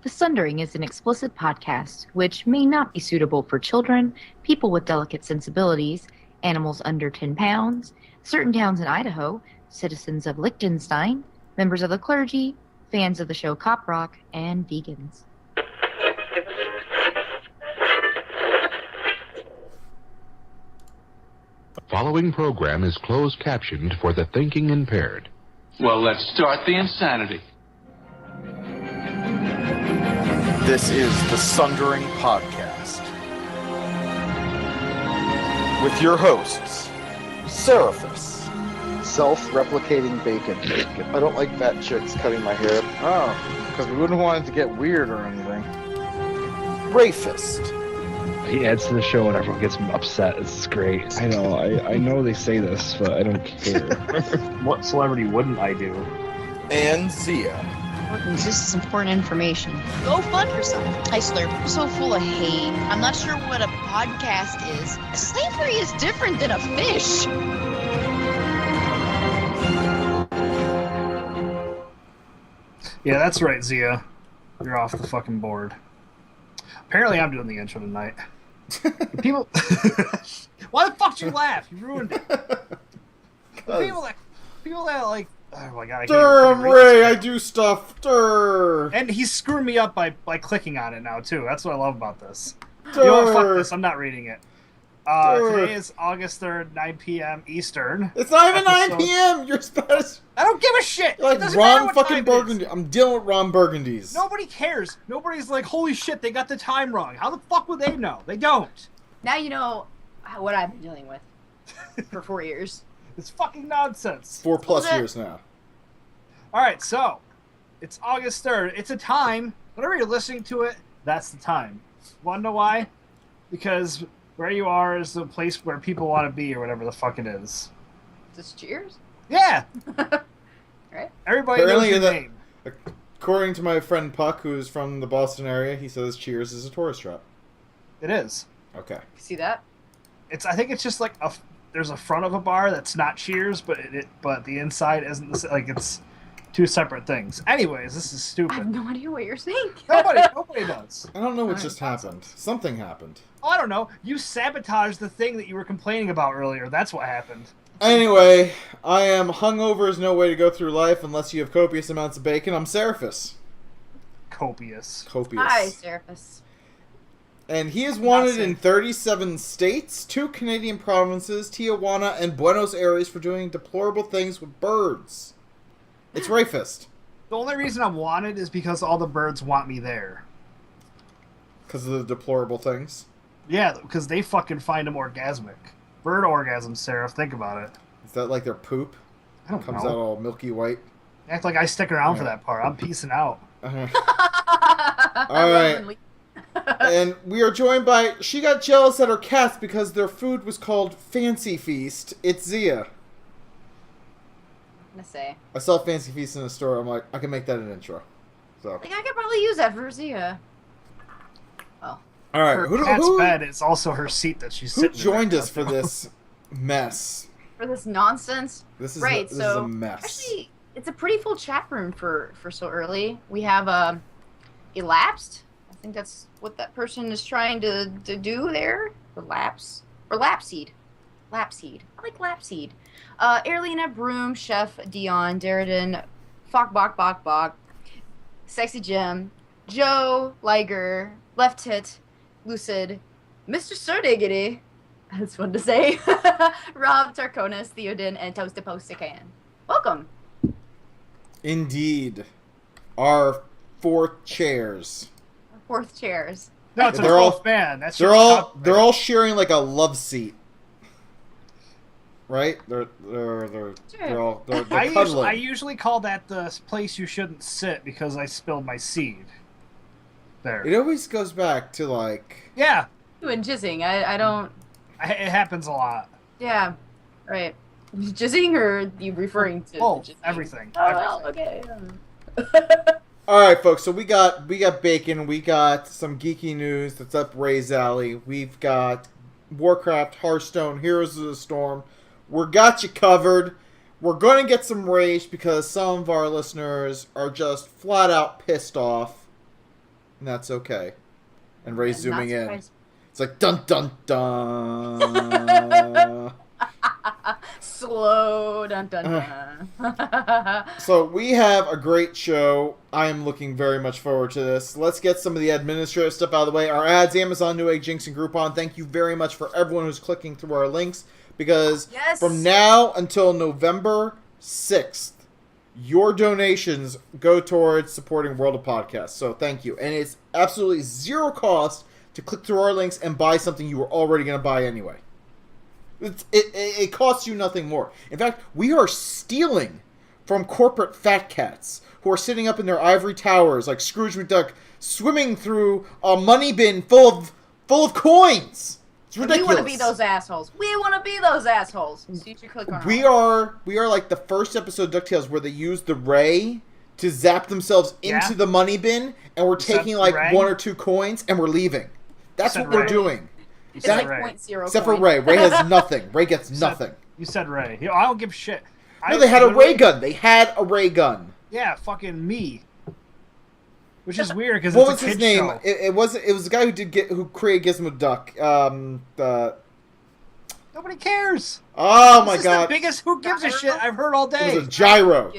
The Sundering is an explicit podcast which may not be suitable for children, people with delicate sensibilities, animals under 10 pounds, certain towns in Idaho, citizens of Liechtenstein, members of the clergy, fans of the show Cop Rock, and vegans. The following program is closed captioned for the thinking impaired. Well, let's start the insanity. This is the Sundering Podcast. With your hosts, Seraphis. Self-replicating bacon. I don't like fat chicks cutting my hair. Oh, because we wouldn't want it to get weird or anything. Rayfist. He adds to the show and everyone gets upset. It's great. I know. I know they say this, but I don't care. What celebrity wouldn't I do? And Zia. This is important information. Go fund yourself. Hi, Slurp. You're so full of hate. I'm not sure what a podcast is. Slavery is different than a fish. Yeah, that's right, Zia. You're off the fucking board. Apparently, I'm doing the intro tonight. People, why the fuck did you laugh? You ruined it. People that like, oh my god, I I'm Ray. I do stuff. And he's screwing me up by clicking on it now too. That's what I love about this. You know what? Fuck this. I'm not reading it. Today is August 3rd, 9 p.m. Eastern. It's not even 9 p.m. You're supposed. I don't give a shit. Like Ron fucking Burgundy. I'm dealing with Ron Burgundy's. Nobody cares. Nobody's like, holy shit, they got the time wrong. How the fuck would they know? They don't. Now you know what I've been dealing with for 4 years. It's fucking nonsense. 4+ years now. Alright, so, it's August 3rd. It's a time. Whenever you're listening to it, that's the time. Want to know why? Because where you are is the place where people want to be, or whatever the fuck it is. Is this Cheers? Yeah! Right? Everybody Apparently knows your name. According to my friend Puck, who's from the Boston area, he says Cheers is a tourist trap. It is. Okay. See that? I think it's just like there's a front of a bar that's not Cheers, but but the inside isn't like it's two separate things. Anyways, this is stupid. I have no idea what you're saying. Nobody does. I don't know what just happened. Something happened. Oh, I don't know. You sabotaged the thing that you were complaining about earlier. That's what happened. Anyway, I am hungover is no way to go through life unless you have copious amounts of bacon. I'm Seraphis. Copious. Hi, Seraphis. And he is wanted in 37 states, 2 Canadian provinces, Tijuana, and Buenos Aires for doing deplorable things with birds. It's Rayfist. The only reason I'm wanted is because all the birds want me there. Because of the deplorable things? Yeah, because they fucking find them orgasmic. Bird orgasms, Sarah. Think about it. Is that like their poop? I don't Comes know. out all milky white? Act like I stick around for that part. I'm peacing out. Alright. And we are joined by... She got jealous at her cats because their food was called Fancy Feast. It's Zia. I'm gonna say. I saw Fancy Feast in the store. I'm like, I can make that an intro. So. I think I could probably use that for Zia. Well. Alright, Her cat's bed is also her seat that she's sitting in. Who joined us for this mess? For this nonsense? This is right, this is a mess. Actually, it's a pretty full chat room for so early. We have Elapsed. I think that's what that person is trying to do there. Relapse. Or Lapseed. Lapseed. I like Lapseed. Airlina, Broom, Chef, Dion, Darridon, Fok Bok Bok Bok, Sexy Jim, Joe, Liger, Left Hit, Lucid, Mr. Surdiggity, that's fun to say, Rob, Tarkonis, Theodin, and Toast to Postican. Welcome. Indeed. Our 4 chairs. Our 4th chairs. No, it's they're a all full fan. That's they're all sharing like a love seat. Right? They're cuddling. I usually call that the place you shouldn't sit because I spilled my seed. There. It always goes back to like... Yeah. You and jizzing. I don't... It happens a lot. Yeah. Right. Jizzing or you referring to... Both. Everything. Oh, well, okay. Alright, folks. So we got bacon. We got some geeky news that's up Ray's alley. We've got Warcraft, Hearthstone, Heroes of the Storm. We're got you covered. We're going to get some rage because some of our listeners are just flat out pissed off and that's okay. And Ray's I'm not zooming in. surprised. It's like dun dun dun. Slow dun dun dun. So we have a great show. I am looking very much forward to this. Let's get some of the administrative stuff out of the way. Our ads, Amazon, Newegg, Jinx, and Groupon. Thank you very much for everyone who's clicking through our links, because from now until November 6th, your donations go towards supporting World of Podcasts. So thank you. And it's absolutely zero cost to click through our links and buy something you were already going to buy anyway. It costs you nothing more. In fact, we are stealing from corporate fat cats who are sitting up in their ivory towers like Scrooge McDuck, swimming through a money bin full of coins. It's ridiculous. We want to be those assholes. We want to be those assholes. So you should click on we are like the first episode of DuckTales where they used the ray to zap themselves into the money bin, and we're taking like Ray? 1 or 2 coins and we're leaving. That's what we're doing. It's like 0.0 Except for Ray. Ray has nothing. Ray gets nothing. You said Ray. I don't give a shit. No, they had a ray gun. They had a ray gun. Yeah, fucking me. Which is weird because what it's was a his kid's name? show. It was the guy who created Gizmo Duck. Nobody cares. Oh my This is god! the biggest who gives a shit I've heard all day. It was a Gyro.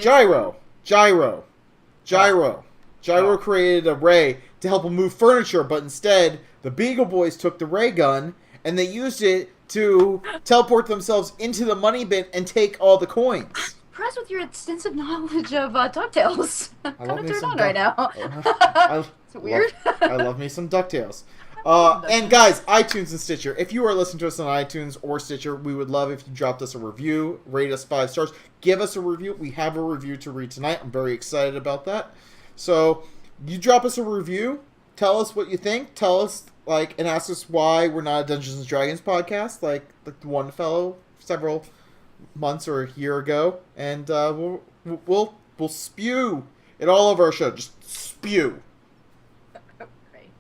Gyro created a ray to help him move furniture, but instead the Beagle Boys took the ray gun and they used it to teleport themselves into the money bin and take all the coins. Impressed with your extensive knowledge of DuckTales. I'm kind of turned on Duck- right now. It's weird. I love me some DuckTales. And guys, iTunes and Stitcher. If you are listening to us on iTunes or Stitcher, we would love if you dropped us a review, rate us 5 stars, give us a review. We have a review to read tonight. I'm very excited about that. So you drop us a review, tell us what you think, tell us and ask us why we're not a Dungeons and Dragons podcast, like the one fellow several months or a year ago, and we'll spew it all over our show. Just spew.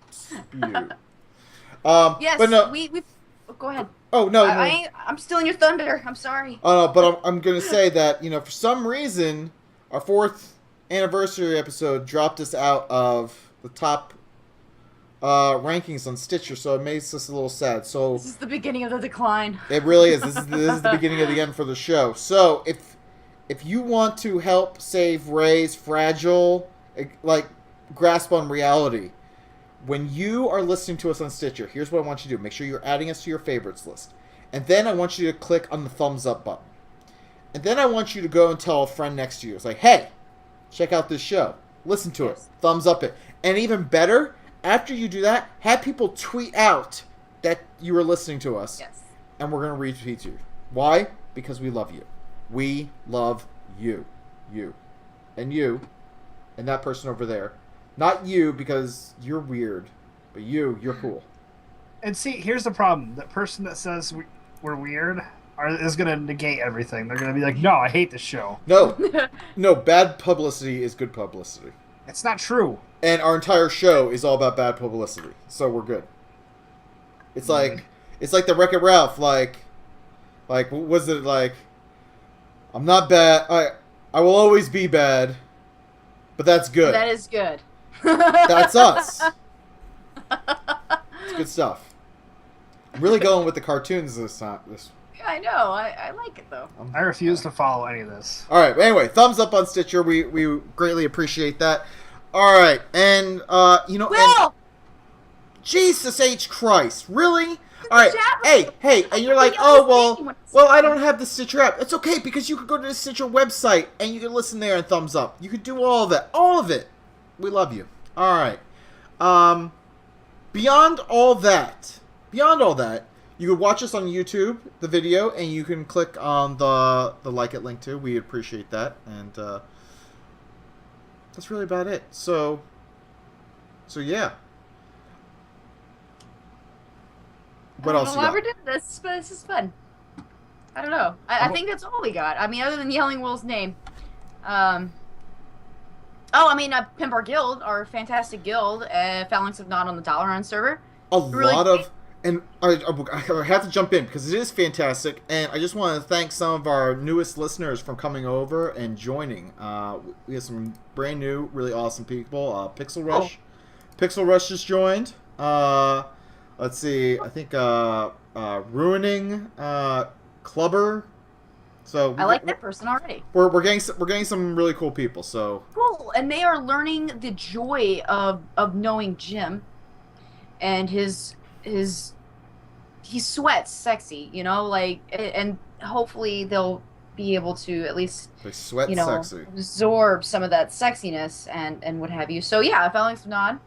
Spew. Yes, but no. we go ahead. Oh no, I'm stealing your thunder. I'm sorry. Oh no, but I'm gonna say that for some reason our 4th anniversary episode dropped us out of the top rankings on Stitcher, so it makes us a little sad. So this is the beginning of the decline. It really is. This is the beginning of the end for the show. So if you want to help save Ray's fragile grasp on reality, when you are listening to us on Stitcher, here's what I want you to do. Make sure you're adding us to your favorites list. And then I want you to click on the thumbs up button. And then I want you to go and tell a friend next to you. It's like, hey, check out this show. Listen to it. Thumbs up it. And even better, after you do that, have people tweet out that you were listening to us. Yes. And we're going to retweet you. Why? Because we love you. We love you. You. And you. And that person over there. Not you, because you're weird. But you're cool. And see, here's the problem. That person that says we're weird is going to negate everything. They're going to be like, no, I hate this show. No. No, bad publicity is good publicity. It's not true. And our entire show is all about bad publicity. So we're good. It's like the Wreck-It Ralph, like what was it like? I'm not bad. I will always be bad. But that's good. That is good. That's us. It's good stuff. I'm really going with the cartoons this time. Yeah, I know. I like it though. I refuse to follow any of this. All right. Anyway, thumbs up on Stitcher. We greatly appreciate that. All right, and and Jesus H Christ, really? All right, hey, and you're like, oh well, I don't have the Stitcher app. It's okay because you could go to the Stitcher website and you can listen there and thumbs up. You could do all of it. We love you. All right. Beyond all that, you could watch us on YouTube, the video, and you can click on the like it link too. We appreciate that, and that's really about it. So yeah. What else you got? I don't know why we're doing this, but this is fun. I don't know. I think that's all we got. I mean, other than yelling Will's name. Pimp our guild, our fantastic guild, Phalanx of Not on the Dalaran server. And I have to jump in because it is fantastic, and I just want to thank some of our newest listeners from coming over and joining. We have some brand new, really awesome people. Pixel Rush, Pixel Rush just joined. Let's see. I think Ruining Clubber. So I like that person already. We're getting some really cool people. So Cool, and they are learning the joy of knowing Jim, and his he sweats sexy, you know, like, and hopefully they'll be able to at least they sweat sexy. Absorb some of that sexiness and what have you. So yeah, Phalanx of Nod,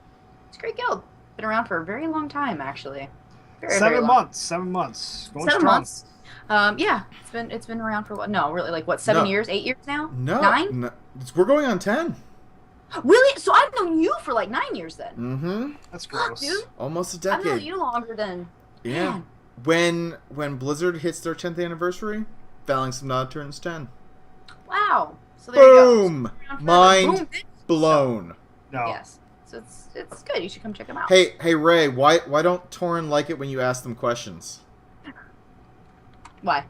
it's a great guild. Been around for a very long time, actually. Very, 7 very long. months. 7 months. Going 7 strong. months. Yeah, it's been around for what? No, really, like what? 7 years, 8 years now? No, 9? No, we're going on 10. Really? So I've known you for like 9 years then. Mm-hmm. That's gross. Dude, Almost a decade. I've known you longer than. Yeah. Man. When Blizzard hits their 10th anniversary, Phalanx of Nod turns 10. Wow. So there you go. Boom! Mind blown. No. Yes. So it's good. You should come check them out. Hey Ray, why don't Torin like it when you ask them questions? Why?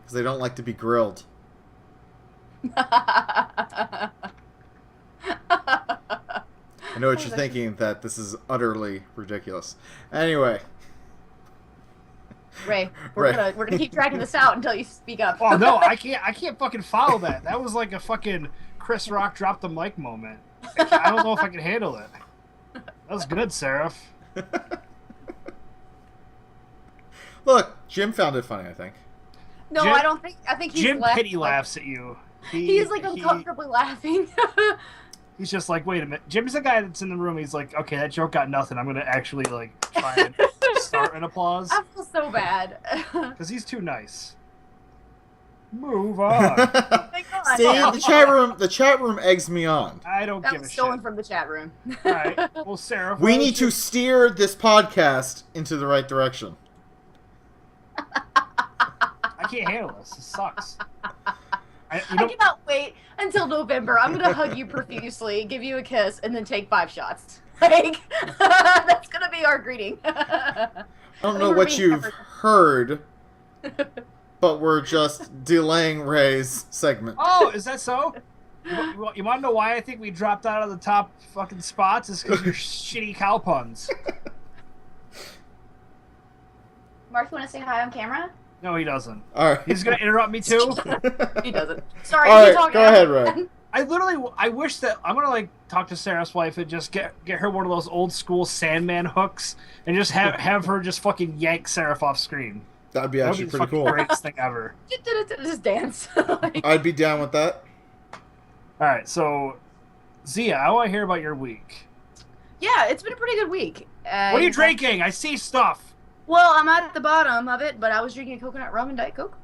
Because they don't like to be grilled. I know what you're thinking, that this is utterly ridiculous. Anyway. Ray, we're gonna keep dragging this out until you speak up. Oh no, I can't fucking follow that. That was like a fucking Chris Rock drop the mic moment. I don't know if I can handle it. That was good, Seraph. Look, Jim found it funny, I think. No, Jim, I don't think. I think he's Jim laughing. pity laughs at you. He's like uncomfortably laughing. He's just like, wait a minute. Jim's the guy that's in the room. He's like, okay, that joke got nothing. I'm gonna actually like try and start an applause. I feel so bad. Because he's too nice. Move on. See, the chat room eggs me on. I don't That give a was shit. stolen from the chat room. All right. Well, Sarah, We need to steer this podcast into the right direction. I can't handle this. This sucks. I cannot wait until November. I'm gonna hug you profusely, give you a kiss, and then take 5 shots. Like that's gonna be our greeting. I don't know what you've heard, but we're just delaying Ray's segment. Oh, is that so? You want to know why I think we dropped out of the top fucking spots? Is because your shitty cow puns. Mark, you want to say hi on camera? No, he doesn't. All right. He's gonna interrupt me too. He doesn't. Sorry. All you right, go ahead, Ray. I wish that I'm gonna like talk to Sarah's wife and just get her one of those old school Sandman hooks and just have her just fucking yank Seraph off screen. That'd be actually pretty cool. Greatest thing ever. Just dance. I'd be down with that. All right, so Zia, I want to hear about your week. Yeah, it's been a pretty good week. What are you drinking? I see stuff. Well, I'm at the bottom of it, but I was drinking coconut rum and Diet Coke.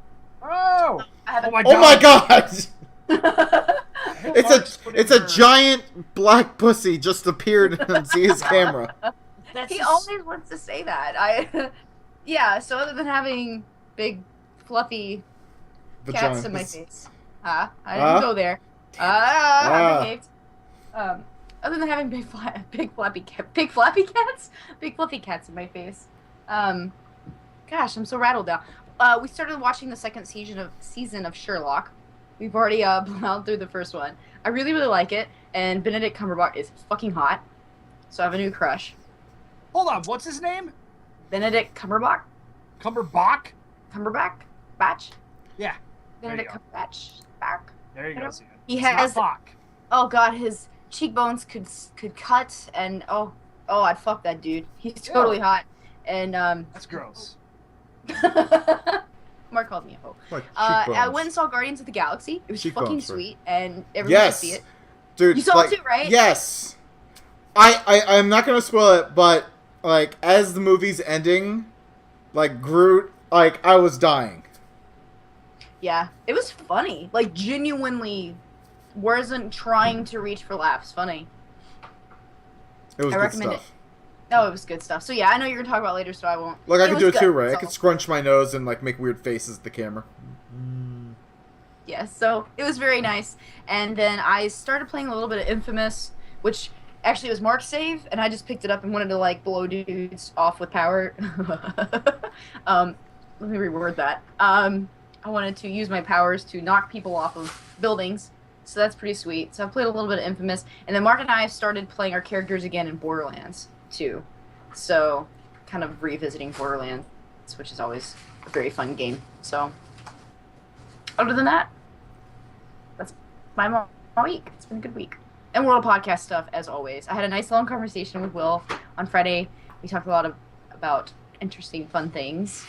Oh! Oh my god! It's a giant black pussy just appeared on Zia's camera. He always wants to say that. Yeah. So other than having big, fluffy cats in my face, I didn't go there. I behaved. Other than having big fluffy cats in my face. Gosh, I'm so rattled now. We started watching the second season of Sherlock. We've already plowed through the first one. I really, really like it, and Benedict Cumberbatch is fucking hot. So I have a new crush. Hold on, what's his name? Benedict Cumberbatch. Cumberbatch? Batch? Yeah. Benedict Cumberbatch. Back. There you go. Zia. He It's has. not Bach. Oh god, his cheekbones could cut, and oh, I'd fuck that dude. He's totally hot, and That's gross. Mark called me a hoe. Like I went and saw Guardians of the Galaxy. It was fucking sweet, and everyone should see it. Dude, you saw it too, right? Yes. I'm not gonna spoil it, but like as the movie's ending, like Groot, like I was dying. Yeah, it was funny. Like genuinely, wasn't trying to reach for laughs. Funny. It was I good recommend stuff. Oh, it was good stuff. So yeah, I know you're gonna talk about it later, so I won't. Like I could do it too, right? Ray. I could scrunch my nose and like make weird faces at the camera. Yeah, so it was very nice. And then I started playing a little bit of Infamous, which actually was Mark's save, and I just picked it up and wanted to like blow dudes off with power. Let me reword that. I wanted to use my powers to knock people off of buildings. So that's pretty sweet. So I played a little bit of Infamous, and then Mark and I started playing our characters again in Borderlands 2. So kind of revisiting Borderlands, which is always a very fun game. So other than that, that's my week. It's been a good week. And World Podcast stuff, as always. I had a nice long conversation with Will on Friday. We talked a lot about interesting, fun things.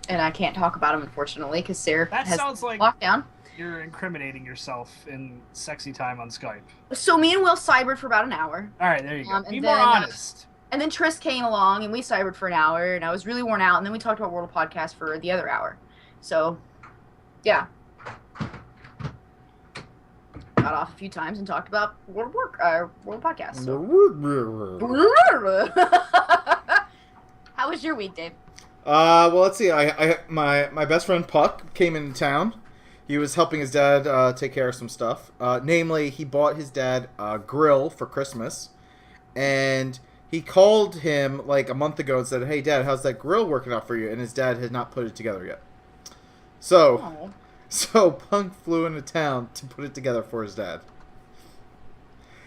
And I can't talk about them, unfortunately, because Sarah has sounds like lockdown. You're incriminating yourself in sexy time on Skype. So me and Will cybered for about an hour. All right, there you go. Be and more then, honest. And then Tris came along, and we cybered for an hour, and I was really worn out. And then we talked about World Podcast for the other hour. So, yeah. Got off a few times and talked about World Podcast. So. How was your week, Dave? Well, let's see. My best friend Puck came into town. He was helping his dad take care of some stuff. Namely, he bought his dad a grill for Christmas, and he called him like a month ago and said, "Hey, Dad, how's that grill working out for you?" And his dad had not put it together yet. So Punk flew into town to put it together for his dad.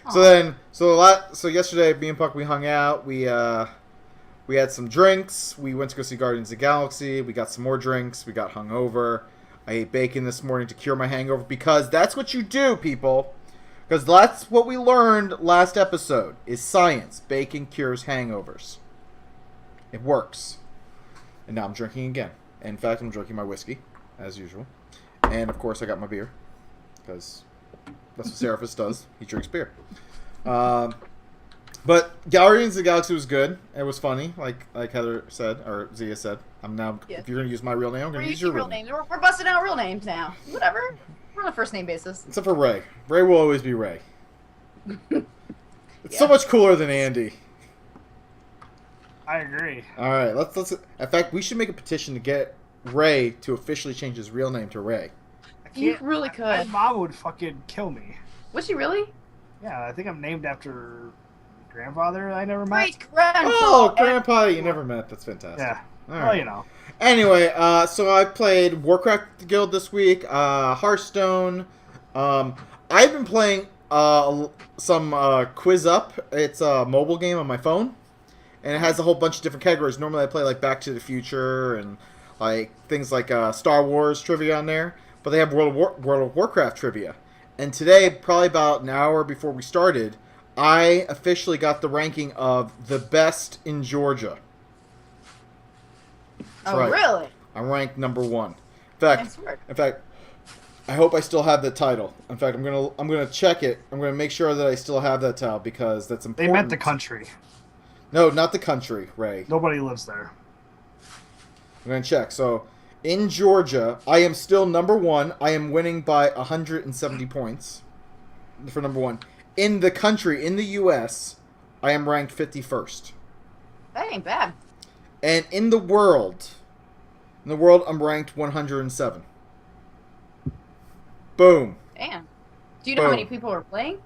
Aww. So yesterday, me and Puck, we hung out. We had some drinks. We went to go see Guardians of the Galaxy. We got some more drinks. We got hungover. I ate bacon this morning to cure my hangover because that's what you do, people. Because that's what we learned last episode is science. Bacon cures hangovers. It works. And now I'm drinking again. In fact, I'm drinking my whiskey, as usual. And, of course, I got my beer. Because that's what Seraphis does. He drinks beer. But Guardians of the Galaxy was good. It was funny, like Heather said, or Zia said. If you're going to use my real name, I'm going to use your real name. We're busting out real names now. Whatever. We're on a first name basis. Except for Ray. Ray will always be Ray. It's so much cooler than Andy. I agree. All right, let's. In fact, we should make a petition to get Ray to officially change his real name to Ray. You really could. My mom would fucking kill me. Was she really? Yeah, I think I'm named after grandfather I never met. Great grandpa. Oh, Grandpa, you never met. That's fantastic. Yeah. All well, right. you know. Anyway, so I played Warcraft Guild this week, Hearthstone. I've been playing some Quiz Up. It's a mobile game on my phone, and it has a whole bunch of different categories. Normally I play like Back to the Future and like things like Star Wars trivia on there, but they have World of Warcraft trivia. And today, probably about an hour before we started, I officially got the ranking of the best in Georgia. That's right. Really? I'm ranked number 1. In fact, I hope I still have the title. In fact, I'm gonna check it. I'm gonna make sure that I still have that title because that's important. They meant the country. No, not the country, Ray. Nobody lives there. I'm gonna check. So, in Georgia, I am still number 1. I am winning by 170 points for number 1. In the country, in the U.S., I am ranked 51st. That ain't bad. And in the world, I'm ranked 107. Boom. Damn. Do you know how many people are playing?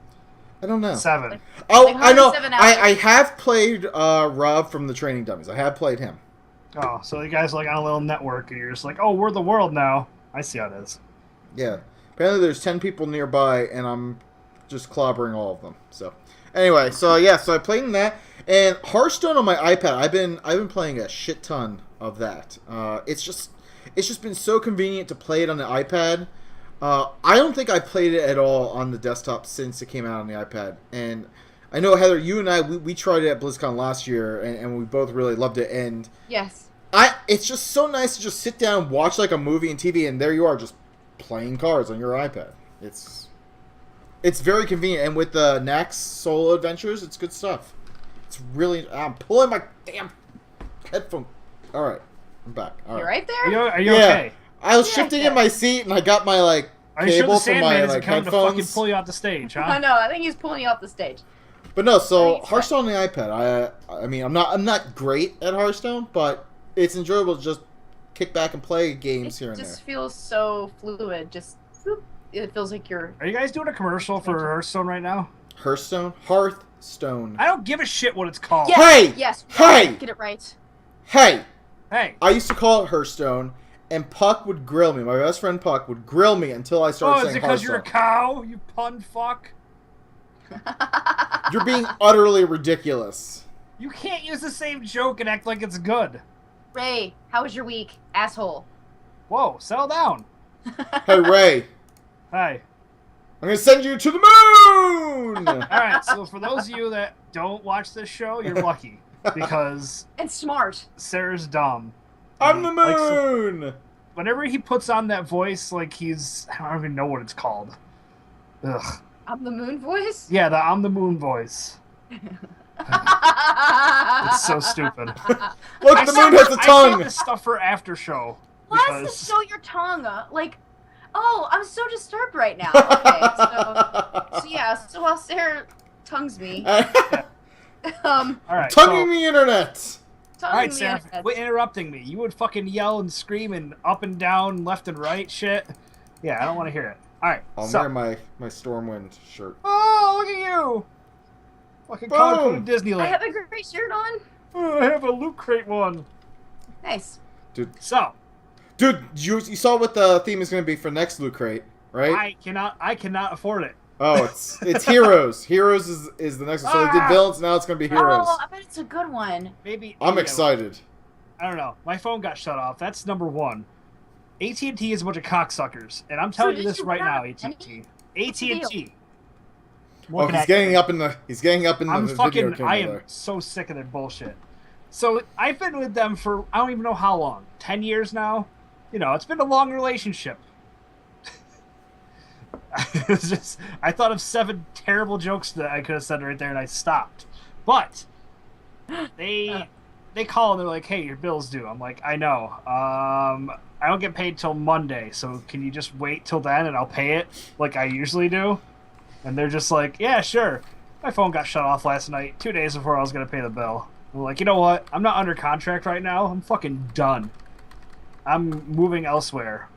I don't know. 7. I know. 107 hours. I have played Rob from the Training Dummies. I have played him. Oh, so you guys like on a little network, and you're just like, oh, we're the world now. I see how it is. Yeah. Apparently there's 10 people nearby, and I'm just clobbering all of them. So, anyway, so I played in that. And Hearthstone on my iPad, I've been playing a shit ton of that. It's just been so convenient to play it on the iPad. I don't think I played it at all on the desktop since it came out on the iPad. And I know, Heather, you and I, we tried it at BlizzCon last year, and we both really loved it. And yes, it's just so nice to just sit down, watch like a movie and TV, and there you are, just playing cards on your iPad. It's very convenient, and with the Nax solo adventures, it's good stuff. It's really. I'm pulling my damn headphone. All right, I'm back. All right. You're right there. Are you okay? I was shifting in my seat, and I got my Are you sure cable the from my Sandman isn't coming to headphones. fucking pull you off the stage, huh? I know. I think he's pulling you off the stage. But no, so Hearthstone on the iPad. I mean, I'm not great at Hearthstone, but it's enjoyable to just kick back and play games here and there. It just feels so fluid. Just whoop, it feels like you're. Are you guys doing a commercial for Hearthstone right now? Hearthstone. I don't give a shit what it's called. Yes, Hey! yes. Hey! Get it right. Hey! Hey! I used to call it Hearthstone, and Puck would grill me. My best friend Puck would grill me until I started Oh, is saying it because you're a Hearthstone. cow? You pun fuck. You're being utterly ridiculous. You can't use the same joke and act like it's good. Ray, how was your week, asshole? Whoa, settle down. Hey, Ray. Hi. I'm going to send you to the moon! Alright, so for those of you that don't watch this show, you're lucky. Because And smart. Sarah's dumb. I'm the Like, moon! whenever he puts on that voice, like he's... I don't even know what it's called. Ugh. I'm the moon voice? Yeah, the I'm the moon voice. It's so stupid. Look, the moon has a I tongue! saved this stuff for after show. Why because- does this show your tongue? Oh, I'm so disturbed right now. Okay, so while Sarah tongues me, Alright, Tonguing the internet! Alright, Sarah, quit interrupting me. You would fucking yell and scream and up and down, left and right shit. Yeah, I don't want to hear it. Alright, I'm so... wearing my Stormwind shirt. Oh, look at you! Fucking comic book Disneyland. I have a great shirt on. Oh, I have a Loot Crate one. Nice. Dude, you saw what the theme is going to be for next Loot Crate, right? I cannot afford it. Oh, it's Heroes. Heroes is the next one. So they did Villains, now it's going to be Heroes. Oh, I bet it's a good one. Maybe. I'm excited. I don't know. My phone got shut off. That's number one. AT&T is a bunch of cocksuckers, and I'm telling you this right now, AT&T. AT&T. Oh, he's getting up in the video camera I am there. so sick of their bullshit. So I've been with them for I don't even know how long. 10 years now. You know, it's been a long relationship. It's just I thought of 7 terrible jokes that I could have said right there, and I stopped. But they call and they're like, "Hey, your bill's due." I'm like, "I know. I don't get paid till Monday, so can you just wait till then and I'll pay it like I usually do?" And they're just like, "Yeah, sure." My phone got shut off last night, 2 days before I was gonna pay the bill. I'm like, you know what? I'm not under contract right now. I'm fucking done. I'm moving elsewhere.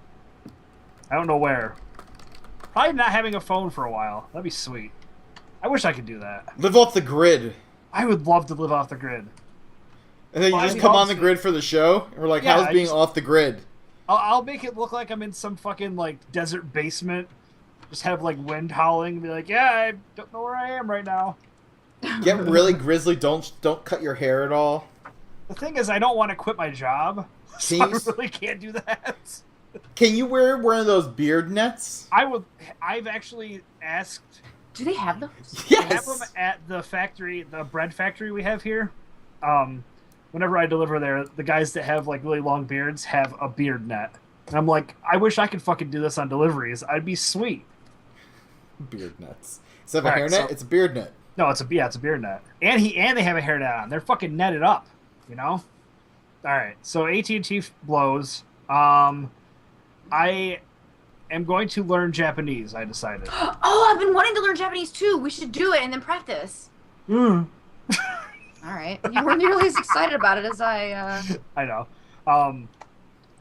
I don't know where. Probably not having a phone for a while. That'd be sweet. I wish I could do that. Live off the grid. I would love to live off the grid. And then you just come on the grid for the show? And we're like, Yeah, how's being off the grid? I'll make it look like I'm in some fucking, like, desert basement. Just have, like, wind howling and be like, yeah, I don't know where I am right now. Get really grizzly. Don't cut your hair at all. The thing is, I don't want to quit my job. So I really can't do that. Can you wear one of those beard nets? I've actually asked. Do they have those? Yes. They have them at the factory, the bread factory we have here. Whenever I deliver there, the guys that have like really long beards have a beard net. And I'm like, I wish I could fucking do this on deliveries. I'd be sweet. Beard nets. Instead of a hairnet, it's a beard net. No, it's a beard net. And they have a hair net on. They're fucking netted up, you know? Alright, so AT&T blows. I am going to learn Japanese, I decided. Oh, I've been wanting to learn Japanese too. We should do it and then practice. All right. You weren't nearly as excited about it as I know.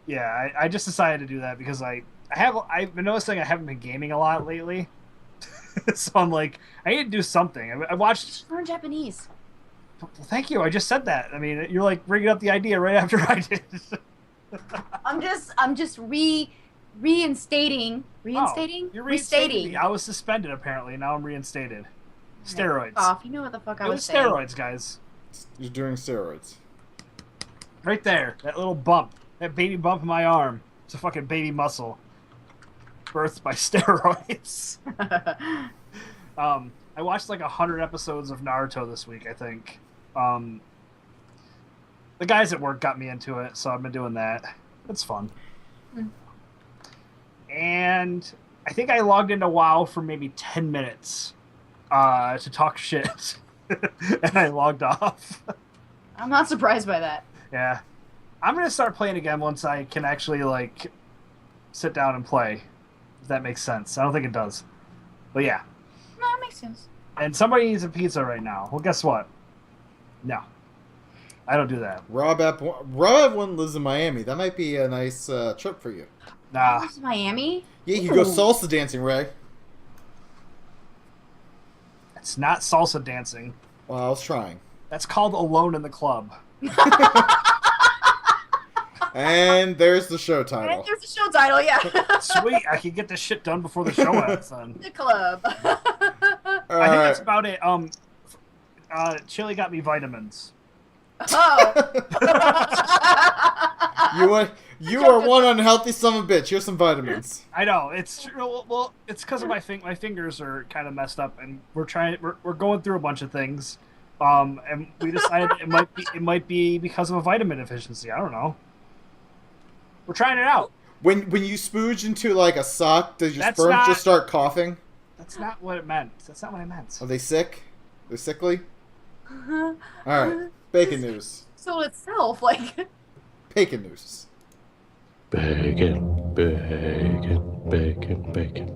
Yeah, I just decided to do that because I've been noticing I haven't been gaming a lot lately. So I'm like, I need to do something. I watched... Just learn Japanese. Well, thank you. I just said that. I mean, you're like bringing up the idea right after I did. I'm just reinstating. You're reinstating me. I was suspended apparently. Now I'm reinstated. Steroids. Off. You know what the fuck I was saying. Steroids, guys. You're doing steroids. Right there. That little bump. That baby bump in my arm. It's a fucking baby muscle. Birthed by steroids. I watched like 100 episodes of Naruto this week, I think. The guys at work got me into it, so I've been doing that. It's fun. And I think I logged into WoW for maybe 10 minutes to talk shit. And I logged off. I'm not surprised by that. Yeah. I'm going to start playing again once I can actually, like, sit down and play. If that makes sense. I don't think it does. But yeah. No, it makes sense. And somebody needs a pizza right now. Well, guess what? No. I don't do that. Rob F1 lives in Miami. That might be a nice trip for you. Nah. This is Miami? Yeah, you go salsa dancing, Ray. It's not salsa dancing. Well, I was trying. That's called Alone in the Club. And there's the show And title. there's the show title, yeah. Sweet, I can get this shit done before the show ends then. The club. All I think right. that's about it. Chili got me vitamins. Oh. You are one unhealthy son of a bitch. Here's some vitamins. I know it's true. Well, it's because of my fingers are kind of messed up, and we're going through a bunch of things, and we decided it might be because of a vitamin deficiency. I don't know. We're trying it out. When you spooge into like a sock, does your That's sperm not- just start coughing? That's not what it meant. That's not what I meant. Are they sick? They're sickly? All right. Bacon news. So itself, like. Bacon news. Bacon, bacon, bacon,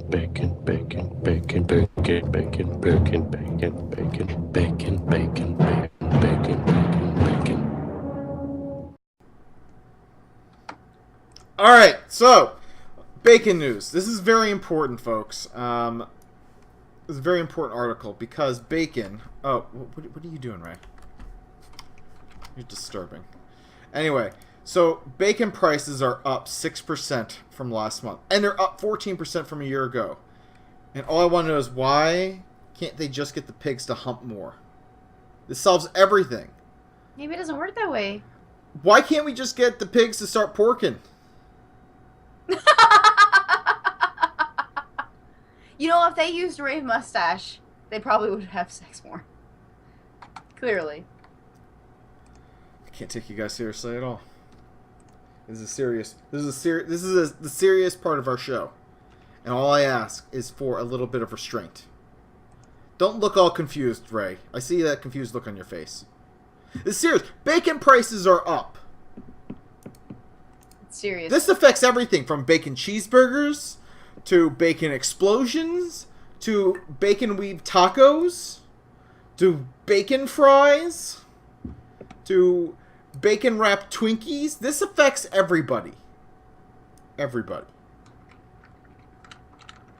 bacon, bacon, bacon, bacon, bacon, bacon, bacon, bacon, bacon, bacon, bacon, bacon, bacon, bacon. All right. So, bacon news. This is very important, folks. It's a very important article because bacon. Oh, what are you doing, Ray? You're disturbing. Anyway, so bacon prices are up 6% from last month, and they're up 14% from a year ago. And all I want to know is why can't they just get the pigs to hump more? This solves everything. Maybe it doesn't work that way. Why can't we just get the pigs to start porking? You know, if they used Rave Mustache, they probably would have sex more. Clearly. I can't take you guys seriously at all. This is serious. This is the serious part of our show. And all I ask is for a little bit of restraint. Don't look all confused, Ray. I see that confused look on your face. It's serious. Bacon prices are up. It's serious. This affects everything from bacon cheeseburgers to bacon explosions to bacon weave tacos to bacon fries to bacon wrapped Twinkies. This affects everybody. Everybody.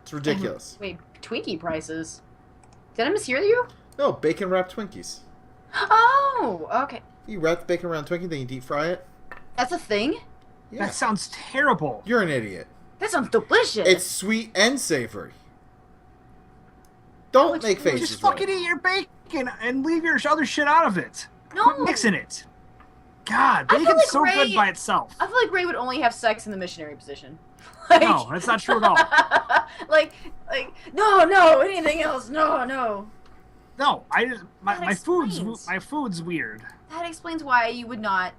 It's ridiculous. Wait, Twinkie prices? Did I mishear you? No, bacon wrapped Twinkies. Oh, okay. You wrap the bacon around Twinkie, then you deep fry it. That's a thing? Yeah. That sounds terrible. You're an idiot. That sounds delicious. It's sweet and savory. Don't make faces. Just fucking eat your bacon and leave your other shit out of it. No. Quit mixing it. God, I feel bacon's like so Ray- good by itself. I feel like Ray would only have sex in the missionary position. No, that's not true at all. like, no, anything else, no. No, my That food's explains. weird. That explains why you would not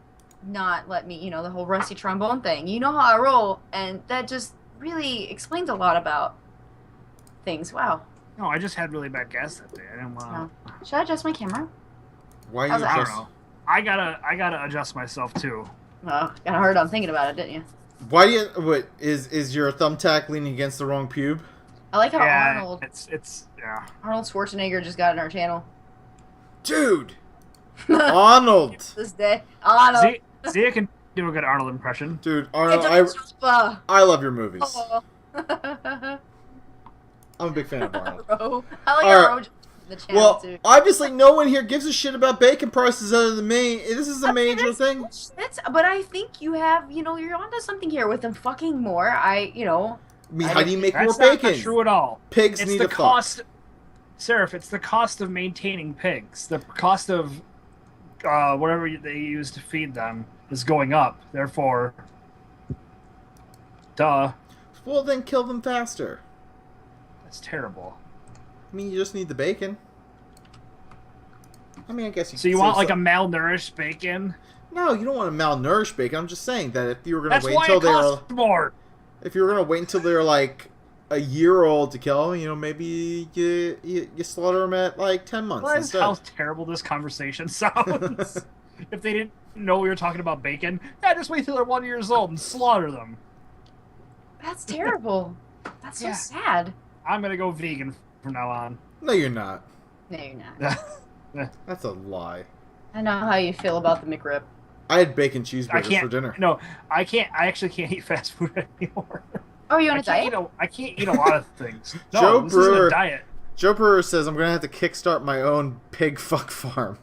let me, the whole rusty trombone thing. You know how I roll, and that just really explains a lot about things. Wow. No, I just had really bad gas that day. I didn't want to. Should I adjust my camera? Why How's you that? I don't just? know. I gotta adjust myself too. Oh, got hard on thinking about it, didn't you? Why do you? What is your thumbtack leaning against the wrong pube? I like how Yeah, Arnold Arnold Schwarzenegger just got in our channel. Dude, Arnold. This day, Arnold. See, I can do a good Arnold impression. Dude, Arnold. I love your movies. Oh. I'm a big fan of Arnold. Bro. I like All our right. Road the channel Well, too. obviously, no one here gives a shit about bacon prices other than me. This is a major thing. But I think you have, you're onto something here with them fucking more. I mean, how do you make more That's not bacon? true at all. Pigs It's need the a fuck. cost. Seraph, it's the cost of maintaining pigs. The cost of whatever they use to feed them is going up. Therefore, duh. Well, then kill them faster. That's terrible. I mean, you just need the bacon. I mean, I guess you. So you could want say like a malnourished bacon? No, you don't want a malnourished bacon. I'm just saying that if you were gonna That's wait why until it they're costs more. if you were gonna wait until they're like a year old to kill, maybe you slaughter them at like 10 months Realize instead. how terrible this conversation sounds. If they didn't know we were talking about bacon, just wait till they're 1 year old and slaughter them. That's terrible. That's so Yeah. sad. I'm gonna go vegan from now on. No, you're not. No, you're not. That's a lie. I know how you feel about the McRib. I had bacon I cheeseburgers can't. for dinner. No, I can't. I actually can't eat fast food anymore. Oh, you on I a can't diet? I can't eat a lot of things. No, Joe this Brewer- isn't a diet. Joe Brewer says I'm gonna have to kickstart my own pig fuck farm.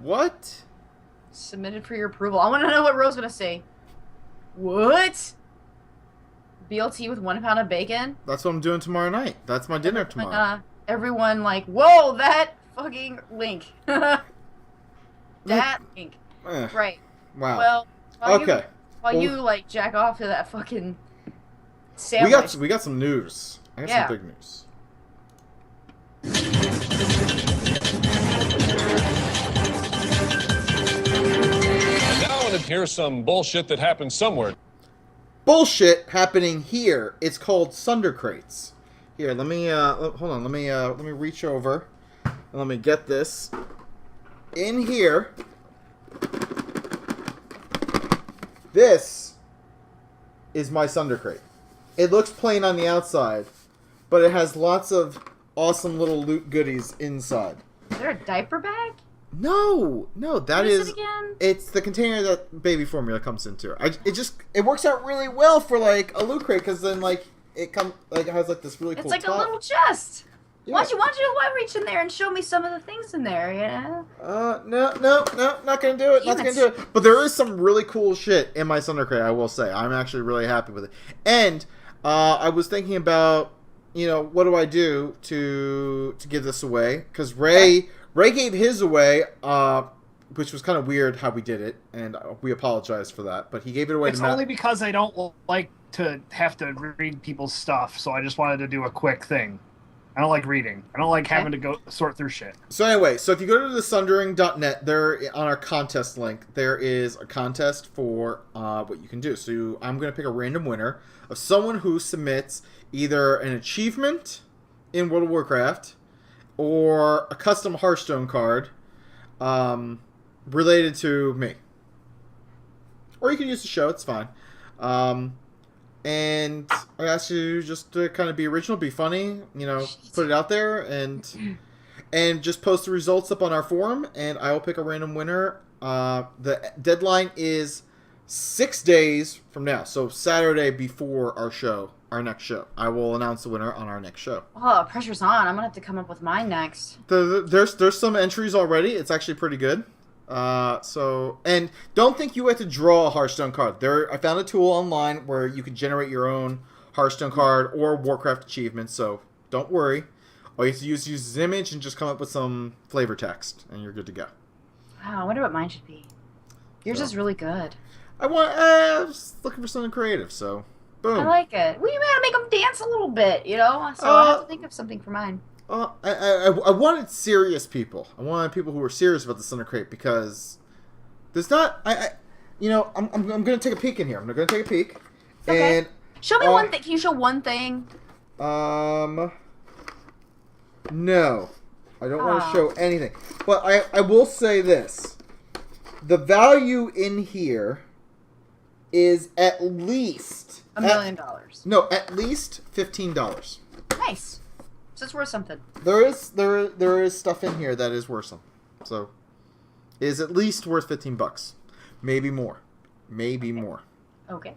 What? Submitted for your approval. I want to know what Ro's gonna say. What? BLT with 1 pound of bacon? That's what I'm doing tomorrow night. That's my dinner tomorrow. Everyone like, whoa, that fucking link. That link. Right. Wow. Well, while you like jack off to that fucking sandwich. We got some news. I got some big news. And now here's some bullshit that happened somewhere. Bullshit happening here. It's called Sunder Crates. Here, let me hold on. Let me reach over and let me get this in here. This is my Sunder Crate. It looks plain on the outside, but it has lots of awesome little loot goodies inside. Is there a diaper bag? No, that what is it again? It's the container that baby formula comes into. It works out really well for like a loot crate because then like it has like this really cool. It's like top. a little chest. Yeah. Why don't you reach in there and show me some of the things in there? Yeah. No, not gonna do it. Not gonna do it. But there is some really cool shit in my Sunder Crate. I will say, I'm actually really happy with it. And I was thinking about, what do I do to give this away? Because Ray gave his away, which was kind of weird how we did it, and we apologize for that. But he gave it away. It's only because I don't like to have to read people's stuff, so I just wanted to do a quick thing. I don't like reading. I don't like having to go sort through shit. So anyway, if you go to the Sundering.net, there on our contest link, there is a contest for what you can do. So I'm going to pick a random winner of someone who submits either an achievement in World of Warcraft or a custom Hearthstone card related to me. Or you can use the show, it's fine. And I asked you just to kind of be original, be funny, put it out there, and just post the results up on our forum, and I will pick a random winner. The deadline is 6 days from now, so Saturday before our next show. I will announce the winner on our next show. Oh, pressure's on. I'm gonna have to come up with mine next. There's some entries already. It's actually pretty good. And don't think you have to draw a Hearthstone card. I found a tool online where you can generate your own Hearthstone card or Warcraft achievements, so don't worry. All you have to use this image and just come up with some flavor text, and you're good to go. Wow, I wonder what mine should be. Yours is really good. I was looking for something creative, so boom. I like it. Well, you gotta make them dance a little bit, so I have to think of something for mine. I wanted serious people. I wanted people who were serious about the Sunder Crate because there's not. I'm gonna take a peek in here. I'm gonna take a peek. Okay. And show me one thing. Can you show one thing? No, I don't want to show anything. But I will say this: the value in here is at least $1 million. No, at least $15. Nice. So it's worth something. There is stuff in here that is worth something. So it is at least worth $15. Maybe more. Okay.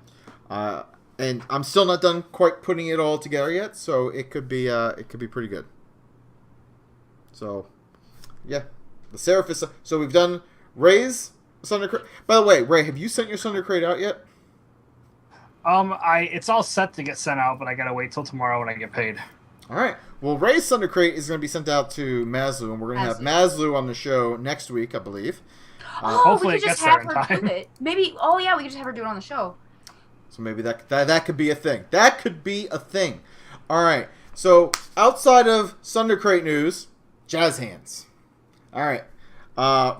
And I'm still not done quite putting it all together yet, so it could be pretty good. So yeah. The Seraphis. So we've done Ray's Sunder Crate. By the way, Ray, have you sent your Sunder Crate out yet? It's all set to get sent out, but I gotta wait till tomorrow when I get paid. All right. Well, Ray's Sunder Crate is going to be sent out to Mazlu, and we're going to have Mazlu on the show next week, I believe. Hopefully we could just have her do it. Maybe. Oh yeah, we could just have her do it on the show. So maybe that could be a thing. That could be a thing. All right. So outside of Sunder Crate news, jazz hands. All right.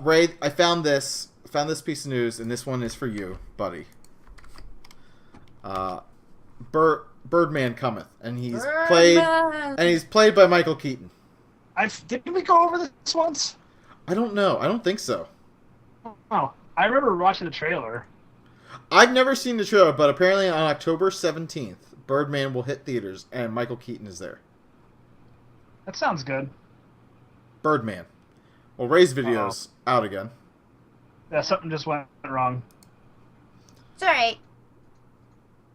Ray, I found this piece of news, and this one is for you, buddy. Birdman cometh, and he's played by Michael Keaton. Didn't we go over this once? I don't know. I don't think so. Oh, I remember watching the trailer. I've never seen the trailer, but apparently on October 17th, Birdman will hit theaters, and Michael Keaton is there. That sounds good. Birdman. Well, Ray's video's out again. Yeah, something just went wrong. It's alright.